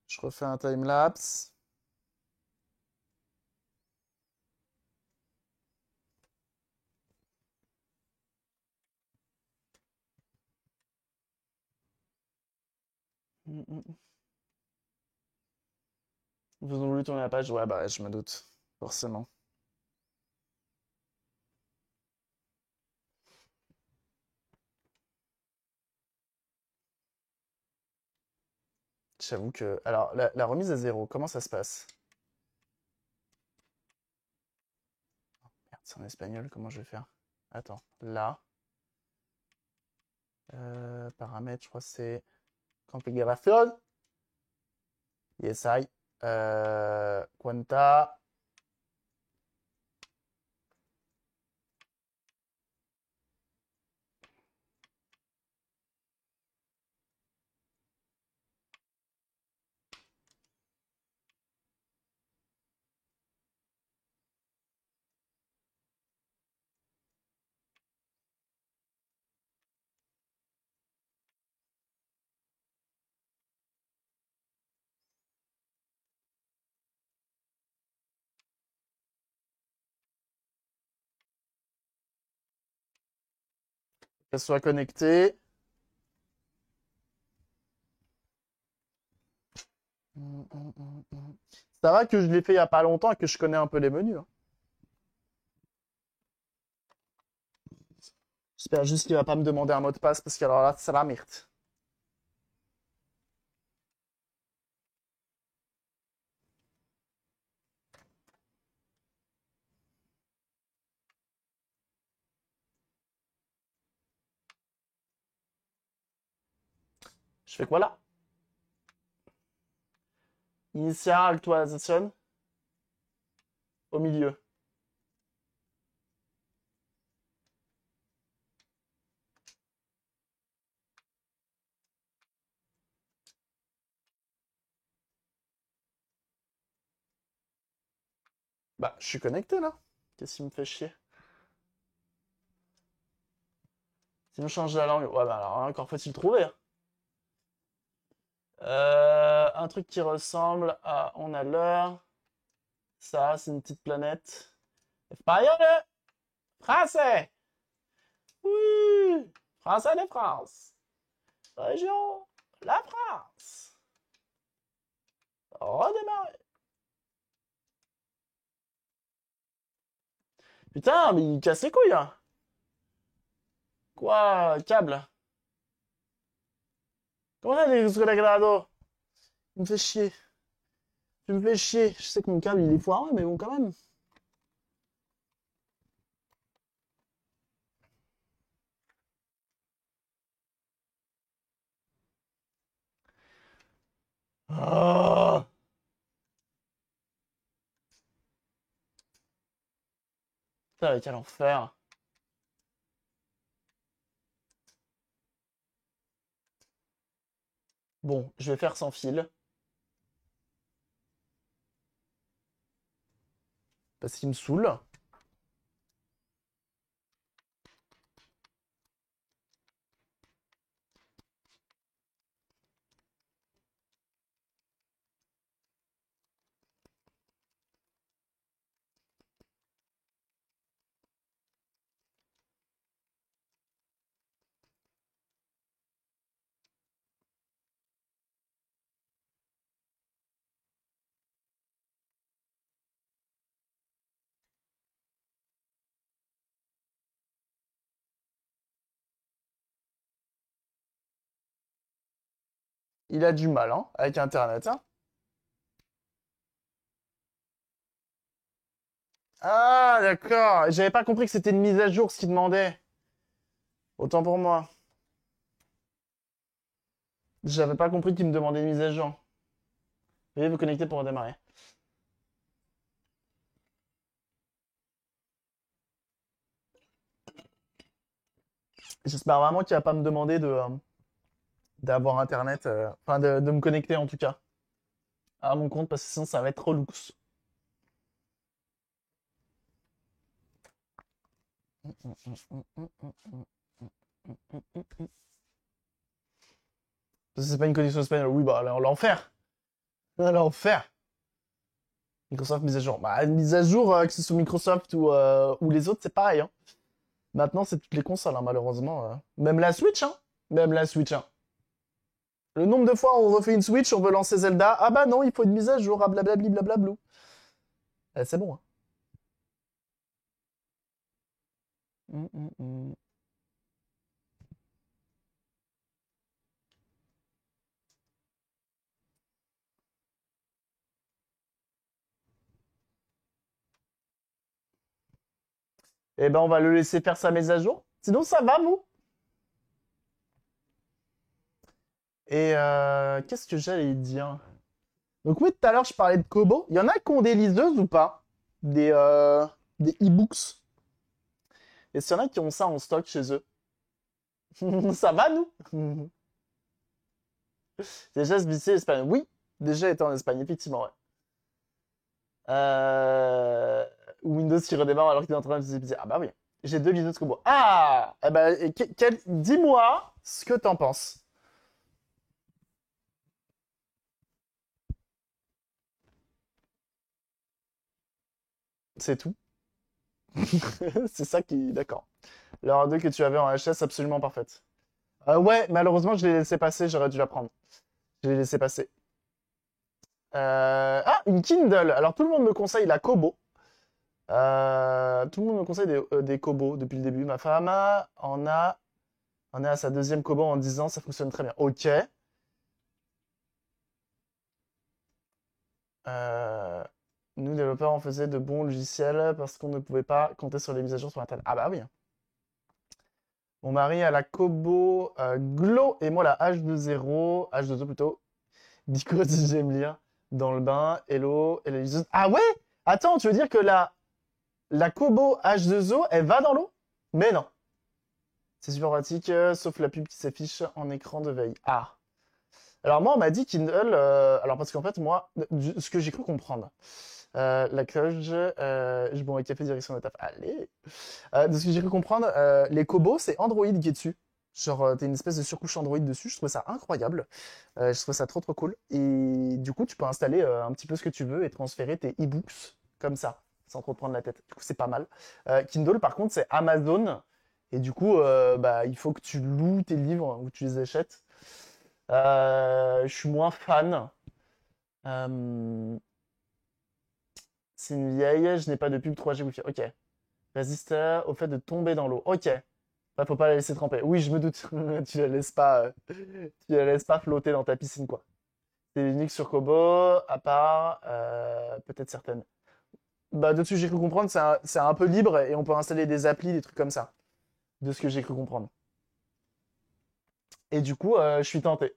Je refais un time-lapse. Mm. Vous avez voulu tourner la page? Ouais, bah ouais, je me doute, forcément. J'avoue que... Alors, la remise à zéro, comment ça se passe? Merde, c'est en espagnol, comment je vais faire? Attends, là. Paramètres, je crois que c'est... Configuration. Yes, I. Cuenta. Qu'elle soit connectée. Ça va que je l'ai fait il y a pas longtemps et que je connais un peu les menus, hein. J'espère juste qu'il va pas me demander un mot de passe parce que alors là, c'est la merde. Je fais quoi là? Initiar actualisation. Au milieu. Bah, je suis connecté là. Qu'est-ce qui me fait chier? Si on change la langue. Ouais, bah alors encore faut-il trouver, hein. Un truc qui ressemble à. On a l'heure. Ça, c'est une petite planète. Espagnol! Français! Oui! Français de France! Région! La France! Redémarrer! Putain, mais il casse les couilles, hein! Quoi? Câble? Comment ça, descollegado? Il me fait chier. Tu me fais chier. Je sais que mon câble, il est foireux, mais bon, quand même. Ah! Putain, mais quel enfer. Bon, je vais faire sans fil. Parce qu'il me saoule. Il a du mal, hein, avec Internet, hein. Ah, d'accord. J'avais pas compris que c'était une mise à jour ce qu'il demandait. Autant pour moi. J'avais pas compris qu'il me demandait une mise à jour. Veuillez vous connecter pour redémarrer. J'espère vraiment qu'il va pas me demander d'avoir Internet, enfin de me connecter en tout cas à mon compte parce que sinon ça va être relou. Parce que c'est pas une connexion espagnole. Oui, bah alors l'enfer. L'enfer. Microsoft mise à jour. Bah, une mise à jour, que ce soit Microsoft ou les autres, c'est pareil, hein. Maintenant, c'est toutes les consoles, hein, malheureusement. Même la Switch, hein. Même la Switch, hein. Le nombre de fois où on refait une Switch, on veut lancer Zelda. Ah bah non, il faut une mise à jour, ah blablabli, blablablou. C'est bon, hein. Mm, mm, mm. Eh ben, on va le laisser faire sa mise à jour. Sinon, ça va, vous? Et qu'est-ce que j'allais dire? Donc oui, tout à l'heure, je parlais de Kobo. Il y en a qui ont des liseuses ou pas? Des e-books. Et s'il y en a qui ont ça en stock chez eux? Ça va, nous? Déjà, ce lycée espagnol. Oui, déjà été en Espagne, effectivement, ouais. Euh... Windows qui redémarre alors qu'il est en train de se. Ah bah oui, j'ai deux liseuses Kobo. Ah! Eh ben, dis-moi ce que t'en penses. C'est tout. C'est ça qui. D'accord. L'heure 2 que tu avais en HS absolument parfaite. Ouais, malheureusement, je l'ai laissé passer, j'aurais dû la prendre. Je l'ai laissé passer. Ah, une Kindle. Alors, tout le monde me conseille la Kobo. Tout le monde me conseille des Kobo depuis le début. Ma femme en est à sa deuxième Kobo en 10 ans, ça fonctionne très bien. Ok. Euh, Nous, développeurs, on faisait de bons logiciels parce qu'on ne pouvait pas compter sur les mises à jour sur Internet. Ah bah oui, hein. Mon mari a la Kobo Glow et moi la H20. H2O plutôt. Bico si j'aime lire. Dans le bain. Hello. Et la liseuse. Ah ouais? Attends, tu veux dire que la Kobo H2O, elle va dans l'eau? Mais non. C'est super pratique, sauf la pub qui s'affiche en écran de veille. Ah. Alors moi, on m'a dit Kindle, alors parce qu'en fait, moi, ce que j'ai cru comprendre, la cloche, je bois un café direction la table. Allez! De ce que j'ai cru comprendre, les Kobo, c'est Android qui est dessus. Genre, t'as une espèce de surcouche Android dessus. Je trouve ça incroyable. Je trouve ça trop trop cool. Et du coup, tu peux installer un petit peu ce que tu veux et transférer tes e-books comme ça, sans trop te prendre la tête. Du coup, c'est pas mal. Kindle, par contre, c'est Amazon. Et du coup, bah, il faut que tu loues tes livres ou tu les achètes. Je suis moins fan. Euh, c'est une vieille, je n'ai pas de pub 3G Wi-Fi. Ok. Résiste au fait de tomber dans l'eau. Ok. Bah, faut pas la laisser tremper. Oui, je me doute. Tu la laisses pas flotter dans ta piscine, quoi. C'est unique sur Kobo, à part peut-être certaines. Bah, de ce que j'ai cru comprendre, c'est un peu libre et on peut installer des applis, des trucs comme ça. De ce que j'ai cru comprendre. Et du coup, je suis tenté.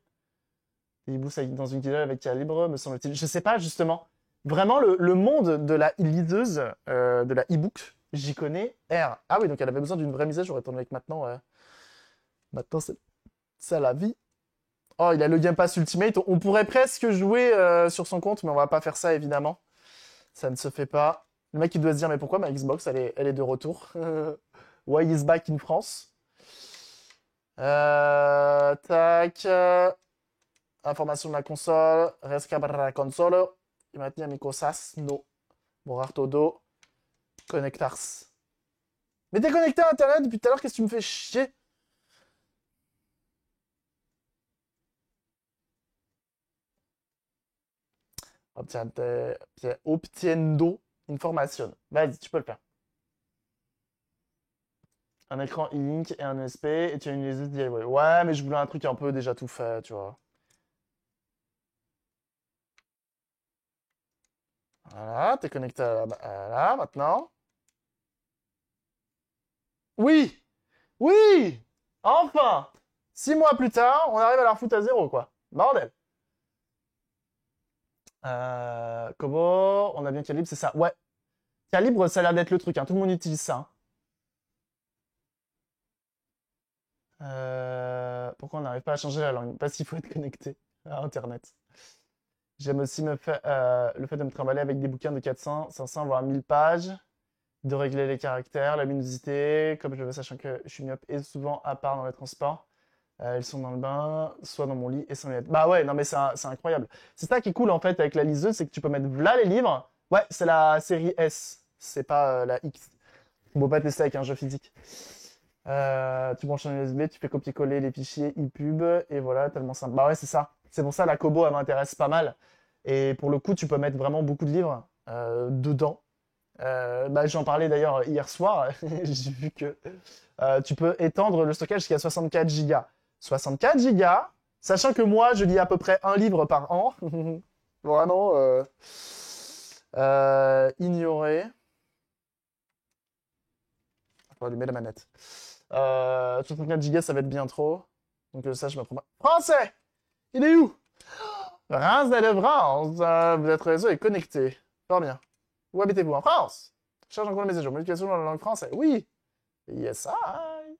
Hibou, ça dans une Kindle avec calibre, me semble-t-il. Je sais pas, justement. Vraiment, le monde de la liseuse, de la e-book, j'y connais R. Ah oui, donc elle avait besoin d'une vraie mise à jour, étant donné que maintenant, maintenant c'est ça la vie. Oh, il a le Game Pass Ultimate. On pourrait presque jouer sur son compte, mais on va pas faire ça, évidemment. Ça ne se fait pas. Le mec, il doit se dire, mais pourquoi ma Xbox, elle est de retour? Why is back in France? Tac. Information de la console. Rescabra la console. Y mantenía mi cosas. No. Borrar todo. Connectarse. Mais t'es connecté à Internet depuis tout à l'heure, qu'est-ce que tu me fais chier? Obtiendo information. Vas-y, tu peux le faire. Un écran e-link et un SP et tu as une liseuse DIY. Ouais, mais je voulais un truc un peu déjà tout fait, tu vois. Voilà, t'es connecté à là, maintenant. Oui! Oui! Enfin! 6 mois plus tard, on arrive à la refoutre à zéro, quoi. Bordel. Comment? On a bien Calibre, c'est ça. Ouais. Calibre, ça a l'air d'être le truc, hein. Tout le monde utilise ça, hein. Pourquoi on n'arrive pas à changer la langue? Parce qu'il faut être connecté à Internet. J'aime aussi le fait de me trimballer avec des bouquins de 400, 500, voire 1000 pages, de régler les caractères, la luminosité, comme je veux, sachant que je suis myope et souvent à part dans les transports. Ils sont dans le bain, soit dans mon lit et sans lunettes. Bah ouais, non mais c'est incroyable. C'est ça qui est cool en fait avec la liseuse, c'est que tu peux mettre là les livres. Ouais, c'est la série S, c'est pas la X. On peut pas tester avec un jeu physique. Tu branches un USB, tu fais copier-coller les fichiers ePub et voilà, tellement simple. Bah ouais, c'est ça. C'est pour ça la Kobo, elle m'intéresse pas mal. Et pour le coup, tu peux mettre vraiment beaucoup de livres dedans. Bah, j'en parlais d'ailleurs hier soir. J'ai vu que tu peux étendre le stockage jusqu'à 64 Go. 64 Go, sachant que moi, je lis à peu près un livre par an. Vraiment, ignorer. Faut allumer la manette. 64 Go, ça va être bien trop. Donc ça, je me prends pas. Français! Il est où? Reims de France. Vous êtes réseau est connecté. Fort bien. Où habitez-vous? En France? Charge encore le message. Modification dans la langue française. Oui. Yes, I.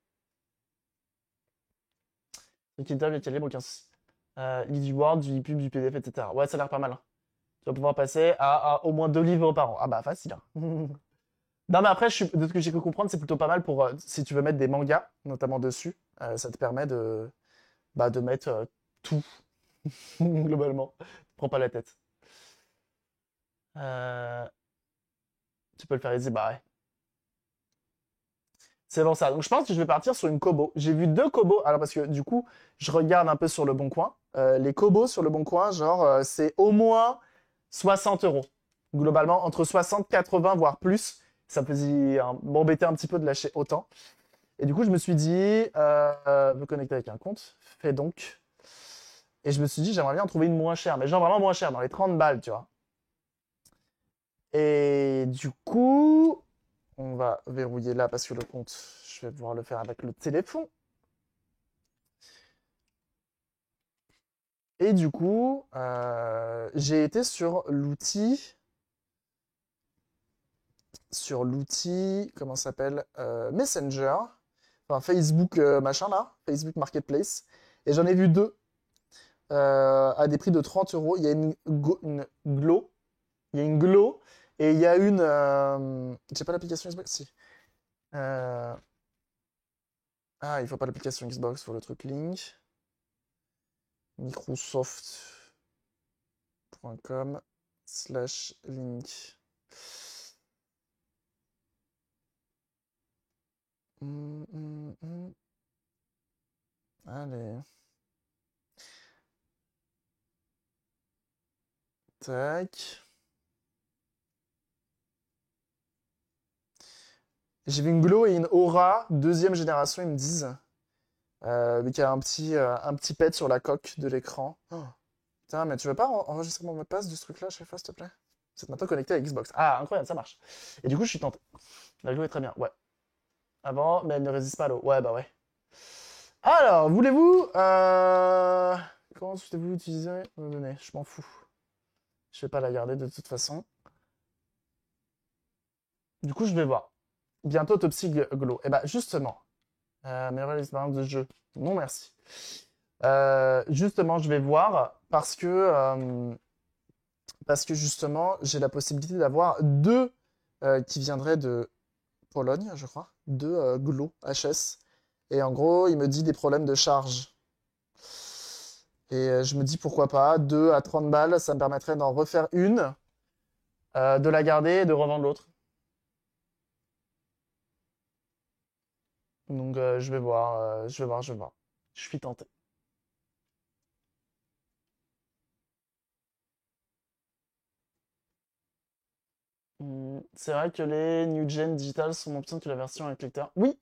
Kindle est calibre, aucun souci. Lit du Word, du pub, du PDF, etc. Ouais, ça a l'air pas mal, hein. Tu vas pouvoir passer à au moins 2 livres par an. Ah bah facile, hein. Non mais après, de ce que j'ai pu comprendre, c'est plutôt pas mal pour si tu veux mettre des mangas, notamment dessus. Ça te permet de mettre tout, globalement. Prends pas la tête. Euh, Tu peux le faire easy, bah ouais. C'est bon ça. Donc je pense que je vais partir sur une Kobo. J'ai vu 2 Kobo. Alors parce que du coup, je regarde un peu sur le Bon Coin. Les Kobo sur le Bon Coin, genre, c'est au moins 60 euros. Globalement, entre 60, 80, voire plus. Ça me faisait m'embêter un petit peu de lâcher autant. Et du coup, je me suis dit, me connecter avec un compte. Fais donc. Et je me suis dit, j'aimerais bien en trouver une moins chère. Mais genre vraiment moins chère, dans les 30 balles, tu vois. Et du coup, on va verrouiller là parce que le compte, je vais pouvoir le faire avec le téléphone. Et du coup, j'ai été sur l'outil, comment ça s'appelle, Messenger, enfin Facebook machin là, Facebook Marketplace, et j'en ai vu deux à des prix de 30 euros. Il y a une Glow, il y a une Glow, et il y a une, j'ai pas l'application Xbox, si. Euh, ah, il faut pas l'application Xbox, il faut le truc Link, microsoft.com/link. Hum, hum, hum. Allez, tac. J'ai vu une Glow et une Aura, deuxième génération, ils me disent, mais qui a un petit pet sur la coque de l'écran. Oh, putain, mais tu veux pas enregistrer mon mot de passe de ce truc-là, chaque fois, s'il te plaît? C'est maintenant connecté à Xbox. Ah, incroyable, ça marche. Et du coup, je suis tenté. La Glow est très bien, ouais. Avant, mais elle ne résiste pas à l'eau. Ouais, bah ouais. Alors, voulez-vous... comment souhaitez-vous utiliser nos données? Je m'en fous. Je vais pas la garder de toute façon. Du coup, je vais voir. Bientôt Autopsy Glow. Et bah, justement, meilleure expérience de jeu. Non, merci. Justement, je vais voir parce que justement, j'ai la possibilité d'avoir deux qui viendraient de Pologne, je crois. Deux Glow HS. Et en gros, il me dit des problèmes de charge. Et je me dis pourquoi pas, 2 à 30 balles, ça me permettrait d'en refaire une, de la garder et de revendre l'autre. Donc je vais voir, je vais voir, je vais voir. Je suis tenté. C'est vrai que les New Gen Digital sont moins puissantes que la version avec lecteur. Oui,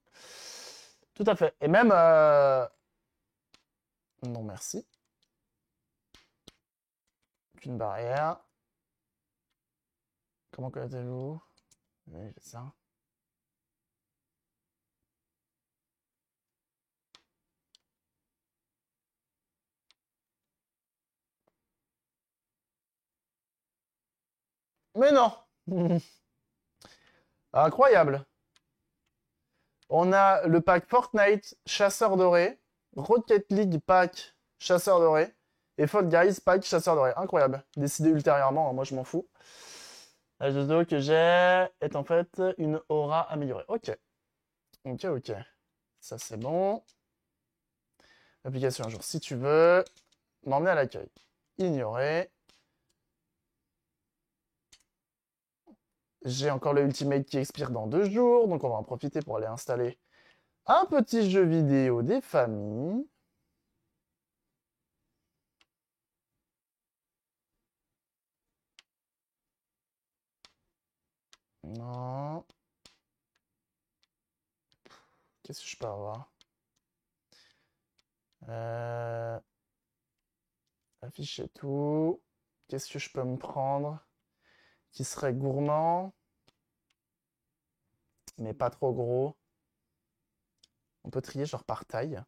tout à fait. Et même... non, merci. Aucune barrière. Comment connaissez-vous? Oui, c'est ça. Mais non! Incroyable. On a le pack Fortnite Chasseur Doré, Rocket League pack Chasseur Doré, et Fall Guys pack Chasseur Doré. Incroyable. Décidé ultérieurement, hein, moi je m'en fous. La jeu que j'ai est en fait une aura améliorée. Ok. Ok, ok. Ça c'est bon. Application un jour si tu veux. M'emmener à l'accueil. Ignorer. J'ai encore le Ultimate qui expire dans 2 jours, donc on va en profiter pour aller installer un petit jeu vidéo des familles. Non. Qu'est-ce que je peux avoir? euh... Afficher tout. Qu'est-ce que je peux me prendre qui serait gourmand, mais pas trop gros? On peut trier genre par taille?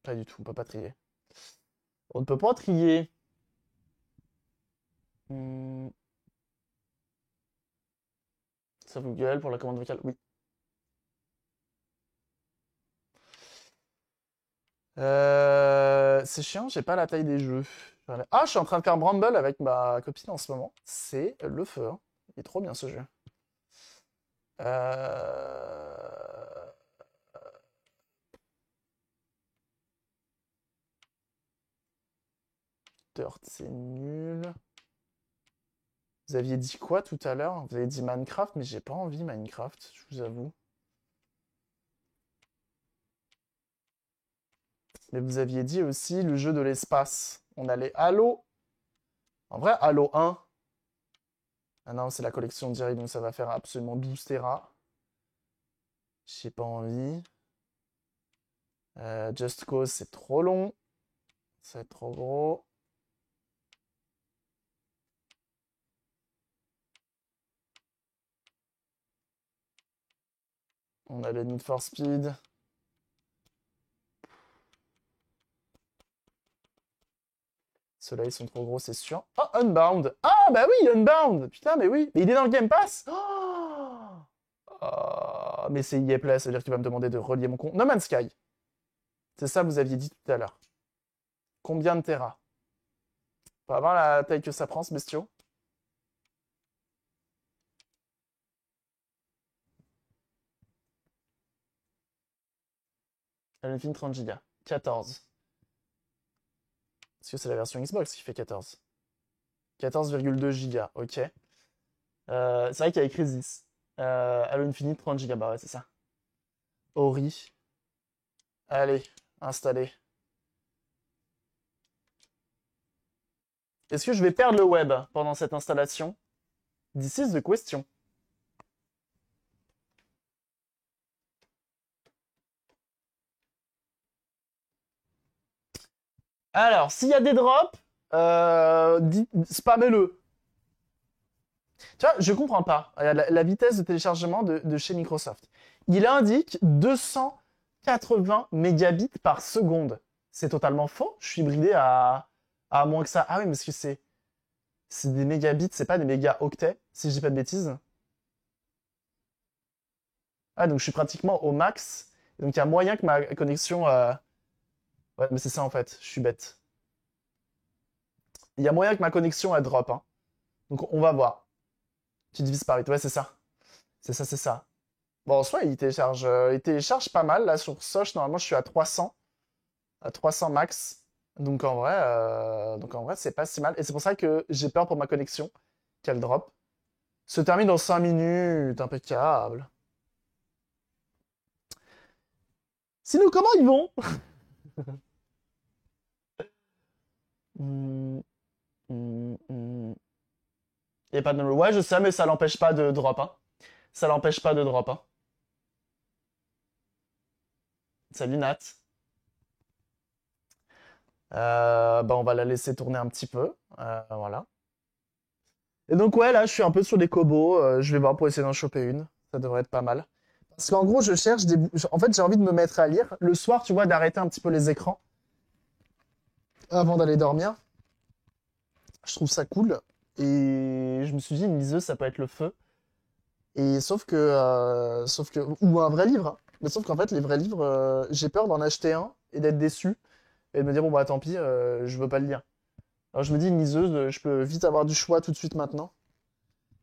Pas du tout, on peut pas trier. On ne peut pas trier. Hmm, ça vous gueule pour la commande vocale? Oui. C'est chiant, j'ai pas la taille des jeux. Ah, je suis en train de faire Bramble avec ma copine en ce moment. C'est le feu, hein. Il est trop bien ce jeu. Euh... Dirt, c'est nul. Vous aviez dit quoi tout à l'heure? Vous avez dit Minecraft, mais j'ai pas envie Minecraft, je vous avoue. Mais vous aviez dit aussi le jeu de l'espace. On allait Halo. En vrai, Halo 1. Ah non, c'est la collection direct, donc ça va faire absolument 12 Tera. J'ai pas envie. Just Cause, c'est trop long. Ça va être trop gros. On a le Need for Speed. Ceux-là, ils sont trop gros, c'est sûr. Oh, Unbound. Ah, bah oui, Unbound. Putain, mais oui. Mais il est dans le Game Pass. Oh, oh, mais c'est EA Play, ça veut dire que tu vas me demander de relier mon compte. No Man's Sky. C'est ça, vous aviez dit tout à l'heure. Combien de Tera? On va voir la taille que ça prend, ce bestiau. Halo Infinite 30 Go. 14. Est-ce que c'est la version Xbox qui fait 14? 14,2 Go, ok. C'est vrai qu'il y a écrit 10. Halo Infinite 30 Go, bah ouais, c'est ça. Ori. Allez, installé. Est-ce que je vais perdre le web pendant cette installation? This is the question. Alors, s'il y a des drops, spammez-le. Tu vois, je comprends pas la vitesse de téléchargement de chez Microsoft. Il indique 280 mégabits par seconde. C'est totalement faux. Je suis bridé à moins que ça. Ah oui, parce que c'est des mégabits, c'est pas des mégaoctets, si je dis pas de bêtises. Ah, donc je suis pratiquement au max. Donc il y a moyen que ma connexion... Ouais, mais c'est ça en fait, je suis bête. Il y a moyen que ma connexion elle drop, hein. Donc on va voir. Tu divises par 8, ouais, c'est ça. C'est ça, c'est ça. Bon, en soi, il télécharge pas mal. Là, sur Soch, normalement, je suis à 300 max. Donc en vrai, c'est pas si mal. Et c'est pour ça que j'ai peur pour ma connexion, qu'elle drop. Se termine dans 5 minutes, impeccable. Sinon, comment ils vont? Hmm, hmm, hmm. Il n'y a pas de... Ouais, je sais, mais ça l'empêche pas de drop, hein. Ça l'empêche pas de drop, hein. Salut Nat. Bah, on va la laisser tourner un petit peu. Voilà. Et donc, ouais, là, je suis un peu sur des cobos. Je vais voir pour essayer d'en choper une. Ça devrait être pas mal. Parce qu'en gros, je cherche des... En fait, j'ai envie de me mettre à lire. Le soir, tu vois, d'arrêter un petit peu les écrans avant d'aller dormir. Je trouve ça cool. Et je me suis dit, une liseuse, ça peut être le feu. Et sauf que, ou un vrai livre, hein. Mais sauf qu'en fait, les vrais livres, j'ai peur d'en acheter un et d'être déçu et de me dire, bon, bah tant pis, je veux pas le lire. Alors je me dis, une liseuse, je peux vite avoir du choix tout de suite maintenant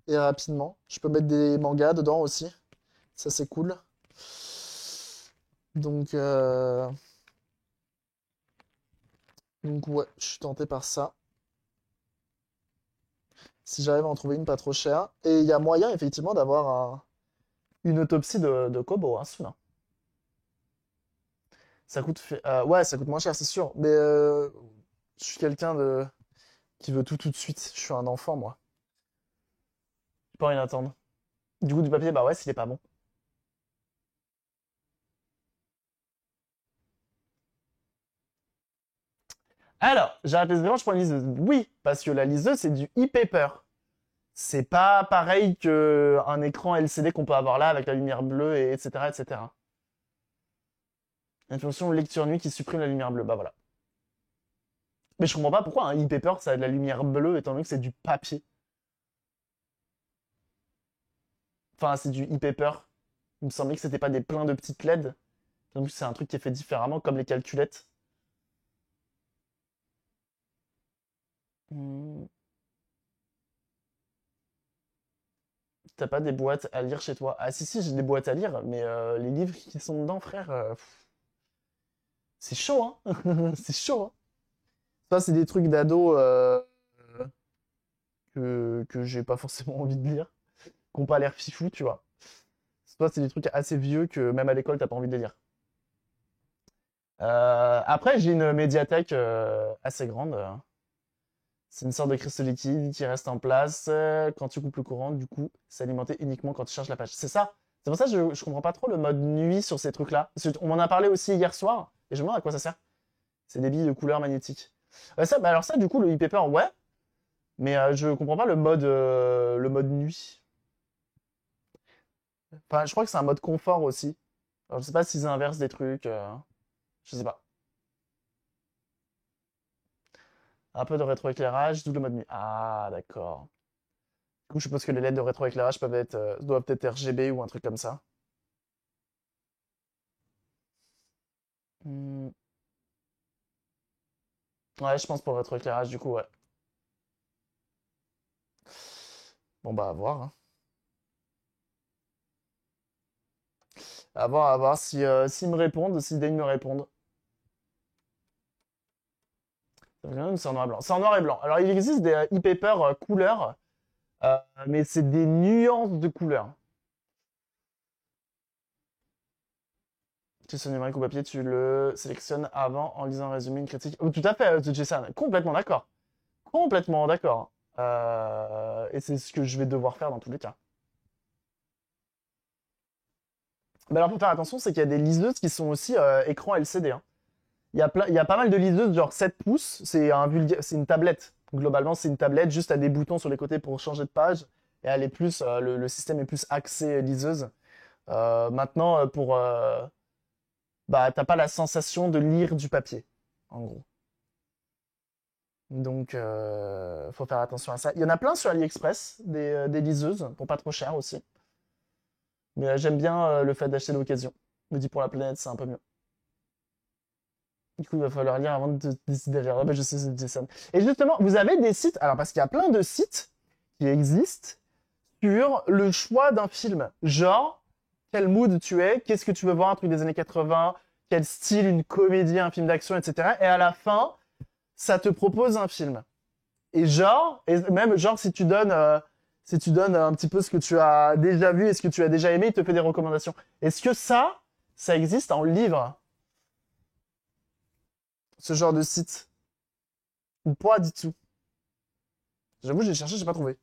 et rapidement. Je peux mettre des mangas dedans aussi. Ça, c'est cool. Donc, euh, donc ouais, je suis tenté par ça. Si j'arrive à en trouver une pas trop chère. Et il y a moyen, effectivement, d'avoir une autopsie de Kobo, hein, soudain. Ouais, ça coûte moins cher, c'est sûr. Mais je suis quelqu'un qui veut tout de suite. Je suis un enfant, moi. J'ai pas envie d'attendre. Du coup, du papier, bah ouais, s'il est pas bon. Alors, j'arrête les événements, je prends une liseuse. Oui, parce que la liseuse, c'est du e-paper. C'est pas pareil que un écran LCD qu'on peut avoir là avec la lumière bleue et etc. etc. Une fonction lecture nuit qui supprime la lumière bleue. Bah voilà. Mais je comprends pas pourquoi un e-paper ça a de la lumière bleue étant donné que c'est du papier. Enfin, c'est du e-paper. Il me semblait que c'était pas des pleins de petites LED. Donc c'est un truc qui est fait différemment comme les calculettes. Hmm. T'as pas des boîtes à lire chez toi? Ah si si, j'ai des boîtes à lire, mais les livres qui sont dedans, frère, c'est chaud, hein. C'est chaud, hein. Ça, c'est des trucs d'ado que j'ai pas forcément envie de lire, qui ont pas l'air fifou, tu vois. Soit c'est des trucs assez vieux que même à l'école, t'as pas envie de les lire. Après, j'ai une médiathèque assez grande. C'est une sorte de cristaux liquide qui reste en place quand tu coupes le courant. Du coup, c'est alimenté uniquement quand tu charges la page. C'est ça. C'est pour ça que je comprends pas trop le mode nuit sur ces trucs-là. On m'en a parlé aussi hier soir et je me demande à quoi ça sert. C'est des billes de couleur magnétique. Bah alors ça, du coup, le e-paper, ouais. Mais je comprends pas le mode nuit. Enfin, je crois que c'est un mode confort aussi. Alors, je sais pas s'ils inversent des trucs. Je sais pas. Un peu de rétroéclairage, double mode nuit. Ah, d'accord. Du coup, je suppose que les LED de rétroéclairage doivent être RGB ou un truc comme ça. Hmm. Ouais, je pense pour le rétroéclairage, du coup, ouais. Bon, bah, à voir, hein. À voir si, s'ils me répondent, si Dane me répondent. C'est en noir et blanc. C'est en noir et blanc. Alors, il existe des e-paper couleurs, euh, mais c'est des nuances de couleurs. Tu sur numérique ou papier, tu le sélectionnes avant en lisant un résumé, une critique. Oh, tout à fait, Jason. Complètement d'accord. Complètement d'accord. Et c'est ce que je vais devoir faire dans tous les cas. Mais alors, faut faire attention, c'est qu'il y a des liseuses qui sont aussi écran LCD, hein. Il y a pas mal de liseuses, genre 7 pouces, c'est une tablette. Globalement, c'est une tablette, juste à des boutons sur les côtés pour changer de page. Et elle est plus, le système est plus axé liseuse. Maintenant, bah, t'as pas la sensation de lire du papier, en gros. Donc, faut faire attention à ça. Il y en a plein sur AliExpress, des liseuses, pour pas trop cher aussi. Mais j'aime bien le fait d'acheter l'occasion. Je me dis pour la planète, c'est un peu mieux. Du coup, il va falloir lire avant de décider. Ah, bah, je sais, c'est Jason. Et justement, vous avez des sites, alors parce qu'il y a plein de sites qui existent sur le choix d'un film. Genre, quel mood tu es, qu'est-ce que tu veux voir, un truc des années 80, quel style, une comédie, un film d'action, etc. Et à la fin, ça te propose un film. Et même genre si tu donnes un petit peu ce que tu as déjà vu et ce que tu as déjà aimé, il te fait des recommandations. Est-ce que ça existe en livre, ce genre de site? Ou pas du tout? J'avoue, j'ai cherché, j'ai pas trouvé.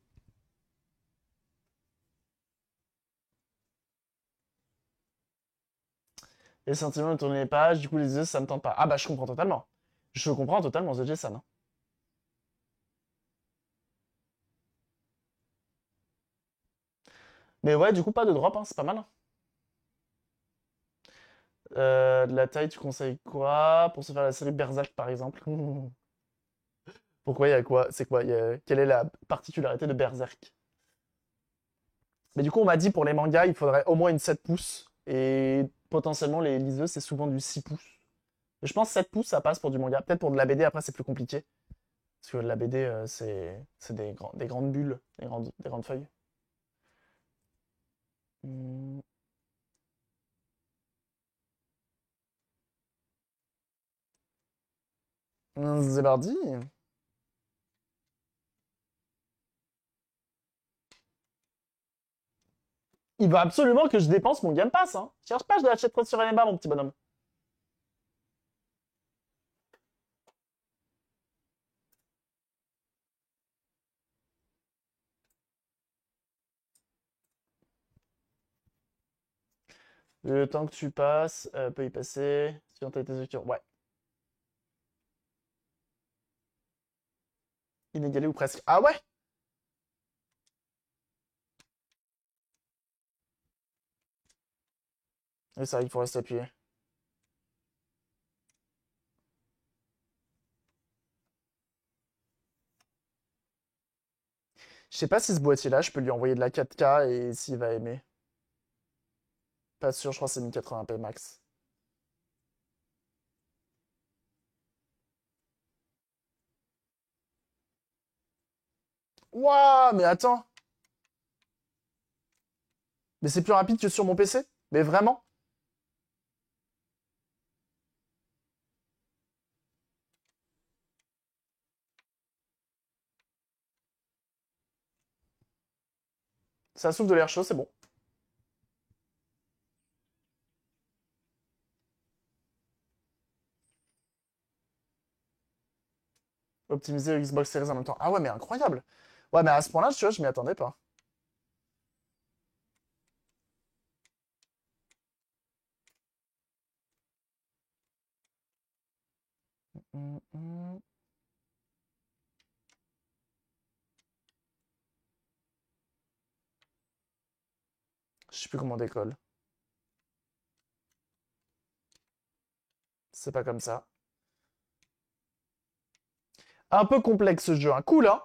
Les sentiments de tourner les pages, du coup les yeux, ça me tente pas. Ah bah je comprends totalement. Je comprends totalement, The Jason, hein. Mais ouais, du coup, pas de drop, hein, c'est pas mal, hein. De la taille, tu conseilles quoi pour se faire la série Berserk, par exemple? Pourquoi il y a quoi? C'est quoi? Quelle est la particularité de Berserk? Mais du coup, on m'a dit pour les mangas, il faudrait au moins une 7 pouces. Et potentiellement, les liseuses, c'est souvent du 6 pouces. Et je pense 7 pouces, ça passe pour du manga. Peut-être pour de la BD, après, c'est plus compliqué. Parce que la BD, c'est des grandes bulles, des grandes feuilles. Hmm. Zébardi. Il va absolument que je dépense mon Game Pass, hein. Cherche pas, je l'achèterai sur NMA, mon petit bonhomme. Le temps que tu passes peut y passer. Si on t'a tes lectures. Ouais. Inégalé ou presque. Ah ouais? Oui, c'est vrai qu'il faut rester appuyé. Je sais pas si ce boîtier-là, je peux lui envoyer de la 4K et s'il va aimer. Pas sûr, je crois que c'est 1080p max. Ouah, mais attends. Mais c'est plus rapide que sur mon PC? Mais vraiment? Ça souffle de l'air chaud, c'est bon. Optimiser Xbox Series en même temps. Ah ouais, mais incroyable. Ouais, mais à ce point-là, tu vois, je m'y attendais pas. Hum, hum. Je sais plus comment on décolle. C'est pas comme ça. Un peu complexe ce jeu, hein. Cool, hein?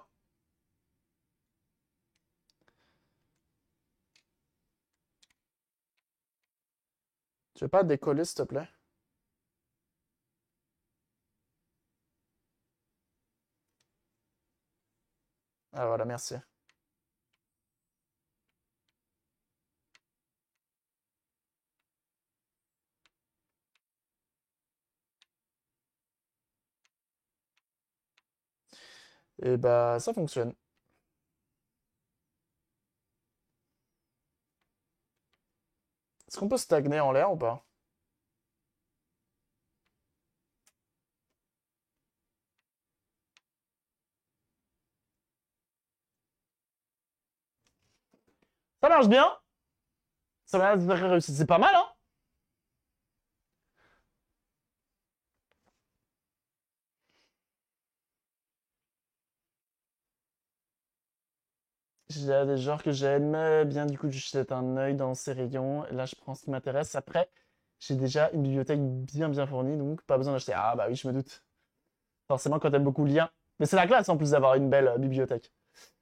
Tu veux pas décoller, s'il te plaît? Ah voilà, merci. Et bah, ça fonctionne. Est-ce qu'on peut stagner en l'air ou pas? Ça marche bien. Ça m'a réussi. C'est pas mal, hein? J'ai des genres que j'aime bien, du coup, je jette un œil dans ces rayons. Là, je prends ce qui m'intéresse. Après, j'ai déjà une bibliothèque bien fournie, donc pas besoin d'acheter. Ah bah oui, je me doute. Forcément, quand t'aimes beaucoup lire. Mais c'est la classe en plus d'avoir une belle bibliothèque.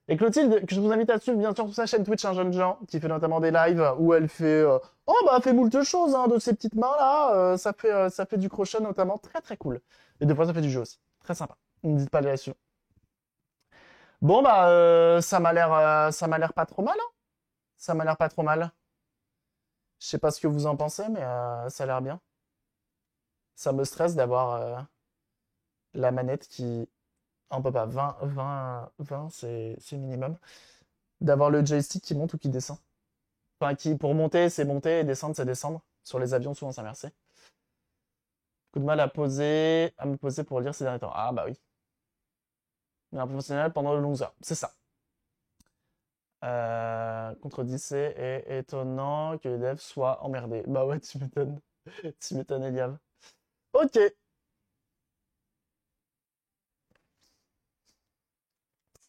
Et Clotilde, que je vous invite à suivre bien sûr sur sa chaîne Twitch, un jeune Jean, qui fait notamment des lives où elle fait, oh bah, elle fait moult choses hein, de ses petites mains là. Ça fait du crochet notamment, très cool. Et des fois, ça fait du jeu aussi, très sympa. N'hésite pas à aller là-dessus. Bon bah, ça m'a l'air pas trop mal, hein. Ça m'a l'air pas trop mal. Je sais pas ce que vous en pensez, mais ça a l'air bien. Ça me stresse d'avoir la manette qui, on peut pas, 20 c'est minimum. D'avoir le joystick qui monte ou qui descend. Enfin, qui, pour monter, c'est monter, et descendre, c'est descendre. Sur les avions, souvent, c'est inversé. Coup de mal à me poser pour lire ces derniers temps. Ah, bah oui. Mais un professionnel pendant de longues heures. C'est ça. Contredit, c'est étonnant que les devs soient emmerdés. Bah ouais, tu m'étonnes. Tu m'étonnes, Eliav. Ok.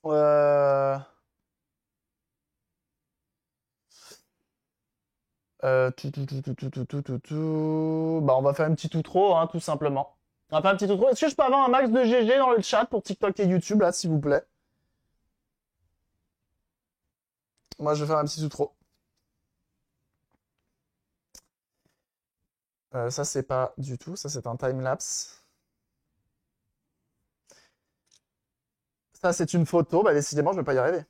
Euh... Bah, on va faire un petit outro, hein, tout simplement. On va faire un petit outro. Est-ce que je peux avoir un max de GG dans le chat pour TikTok et YouTube, là, s'il vous plaît? Moi, je vais faire un petit outro. Ça, c'est pas du tout. Ça, c'est un time-lapse. Ça, c'est une photo. Bah, décidément, je vais pas y arriver.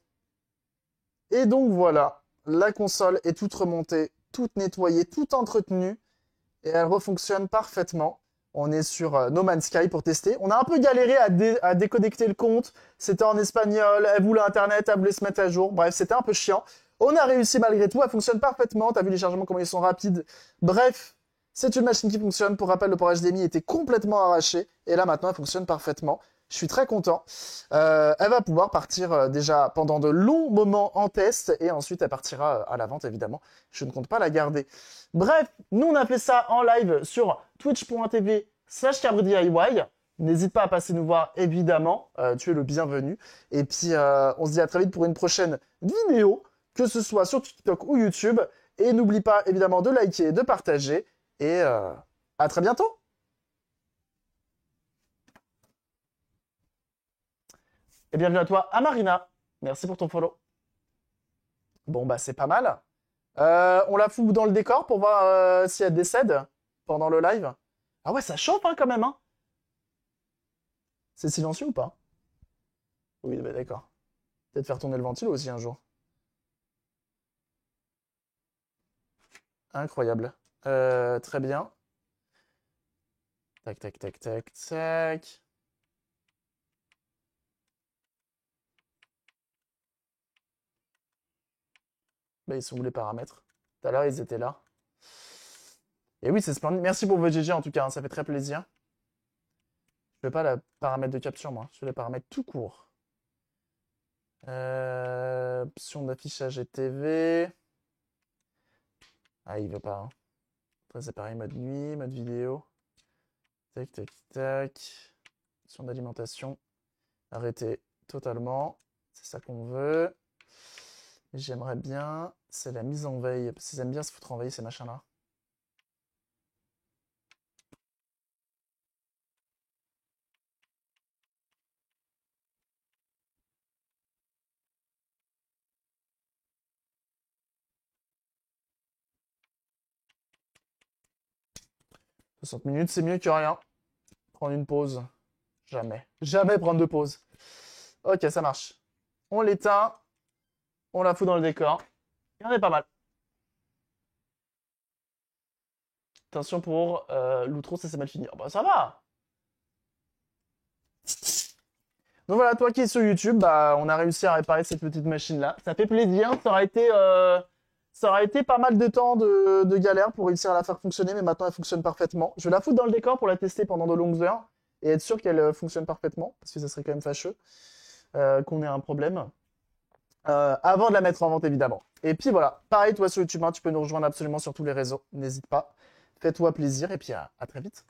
Et donc, voilà. La console est toute remontée, toute nettoyée, toute entretenue. Et elle refonctionne parfaitement. On est sur No Man's Sky pour tester. On a un peu galéré à déconnecter le compte. C'était en espagnol. Elle voulait Internet, elle voulait se mettre à jour. Bref, c'était un peu chiant. On a réussi malgré tout. Elle fonctionne parfaitement. T'as vu les chargements, comment ils sont rapides. Bref, c'est une machine qui fonctionne. Pour rappel, le port HDMI était complètement arraché. Et là, maintenant, elle fonctionne parfaitement. Je suis très content. Elle va pouvoir partir déjà pendant de longs moments en test. Et ensuite, elle partira à la vente, évidemment. Je ne compte pas la garder. Bref, nous on a fait ça en live sur twitch.tv/cabre-DIY. N'hésite pas à passer nous voir, évidemment. Tu es le bienvenu. Et puis, on se dit à très vite pour une prochaine vidéo, que ce soit sur TikTok ou YouTube. Et n'oublie pas, évidemment, de liker et de partager. Et à très bientôt. Et bienvenue à toi, Amarina. Merci pour ton follow. Bon, bah, c'est pas mal. On la fout dans le décor pour voir si elle décède pendant le live. Ah ouais, ça chauffe hein, quand même, hein. C'est silencieux ou pas? Oui, bah d'accord. Peut-être faire tourner le ventilo aussi un jour. Incroyable. Très bien. Tac. Bah, ils sont où les paramètres? Tout à l'heure, ils étaient là. Et oui, c'est splendide. Merci pour vos GG en tout cas, hein, ça fait très plaisir. Je fais pas la paramètre de capture, moi. Je fais les paramètres tout court. Option d'affichage et TV. Ah, il veut pas. Hein. Après, c'est pareil, mode nuit, mode vidéo. Tac. Option d'alimentation. Arrêter totalement. C'est ça qu'on veut. J'aimerais bien, c'est la mise en veille. Parce qu'ils aiment bien se foutre en veille, ces machins-là. 60 minutes, c'est mieux que rien. Prendre une pause. Jamais. Jamais prendre de pause. Ok, ça marche. On l'éteint. On la fout dans le décor. Et on est pas mal. Attention pour l'outro, ça c'est mal fini. Oh, bah ça va. Donc voilà, toi qui es sur YouTube, bah, on a réussi à réparer cette petite machine-là. Ça fait plaisir. Ça aurait été pas mal de temps de galère pour réussir à la faire fonctionner, mais maintenant elle fonctionne parfaitement. Je vais la foutre dans le décor pour la tester pendant de longues heures et être sûr qu'elle fonctionne parfaitement, parce que ça serait quand même fâcheux qu'on ait un problème. Avant de la mettre en vente, évidemment. Et puis voilà, pareil, toi sur YouTube, hein, tu peux nous rejoindre absolument sur tous les réseaux. N'hésite pas. Fais-toi plaisir et puis à très vite.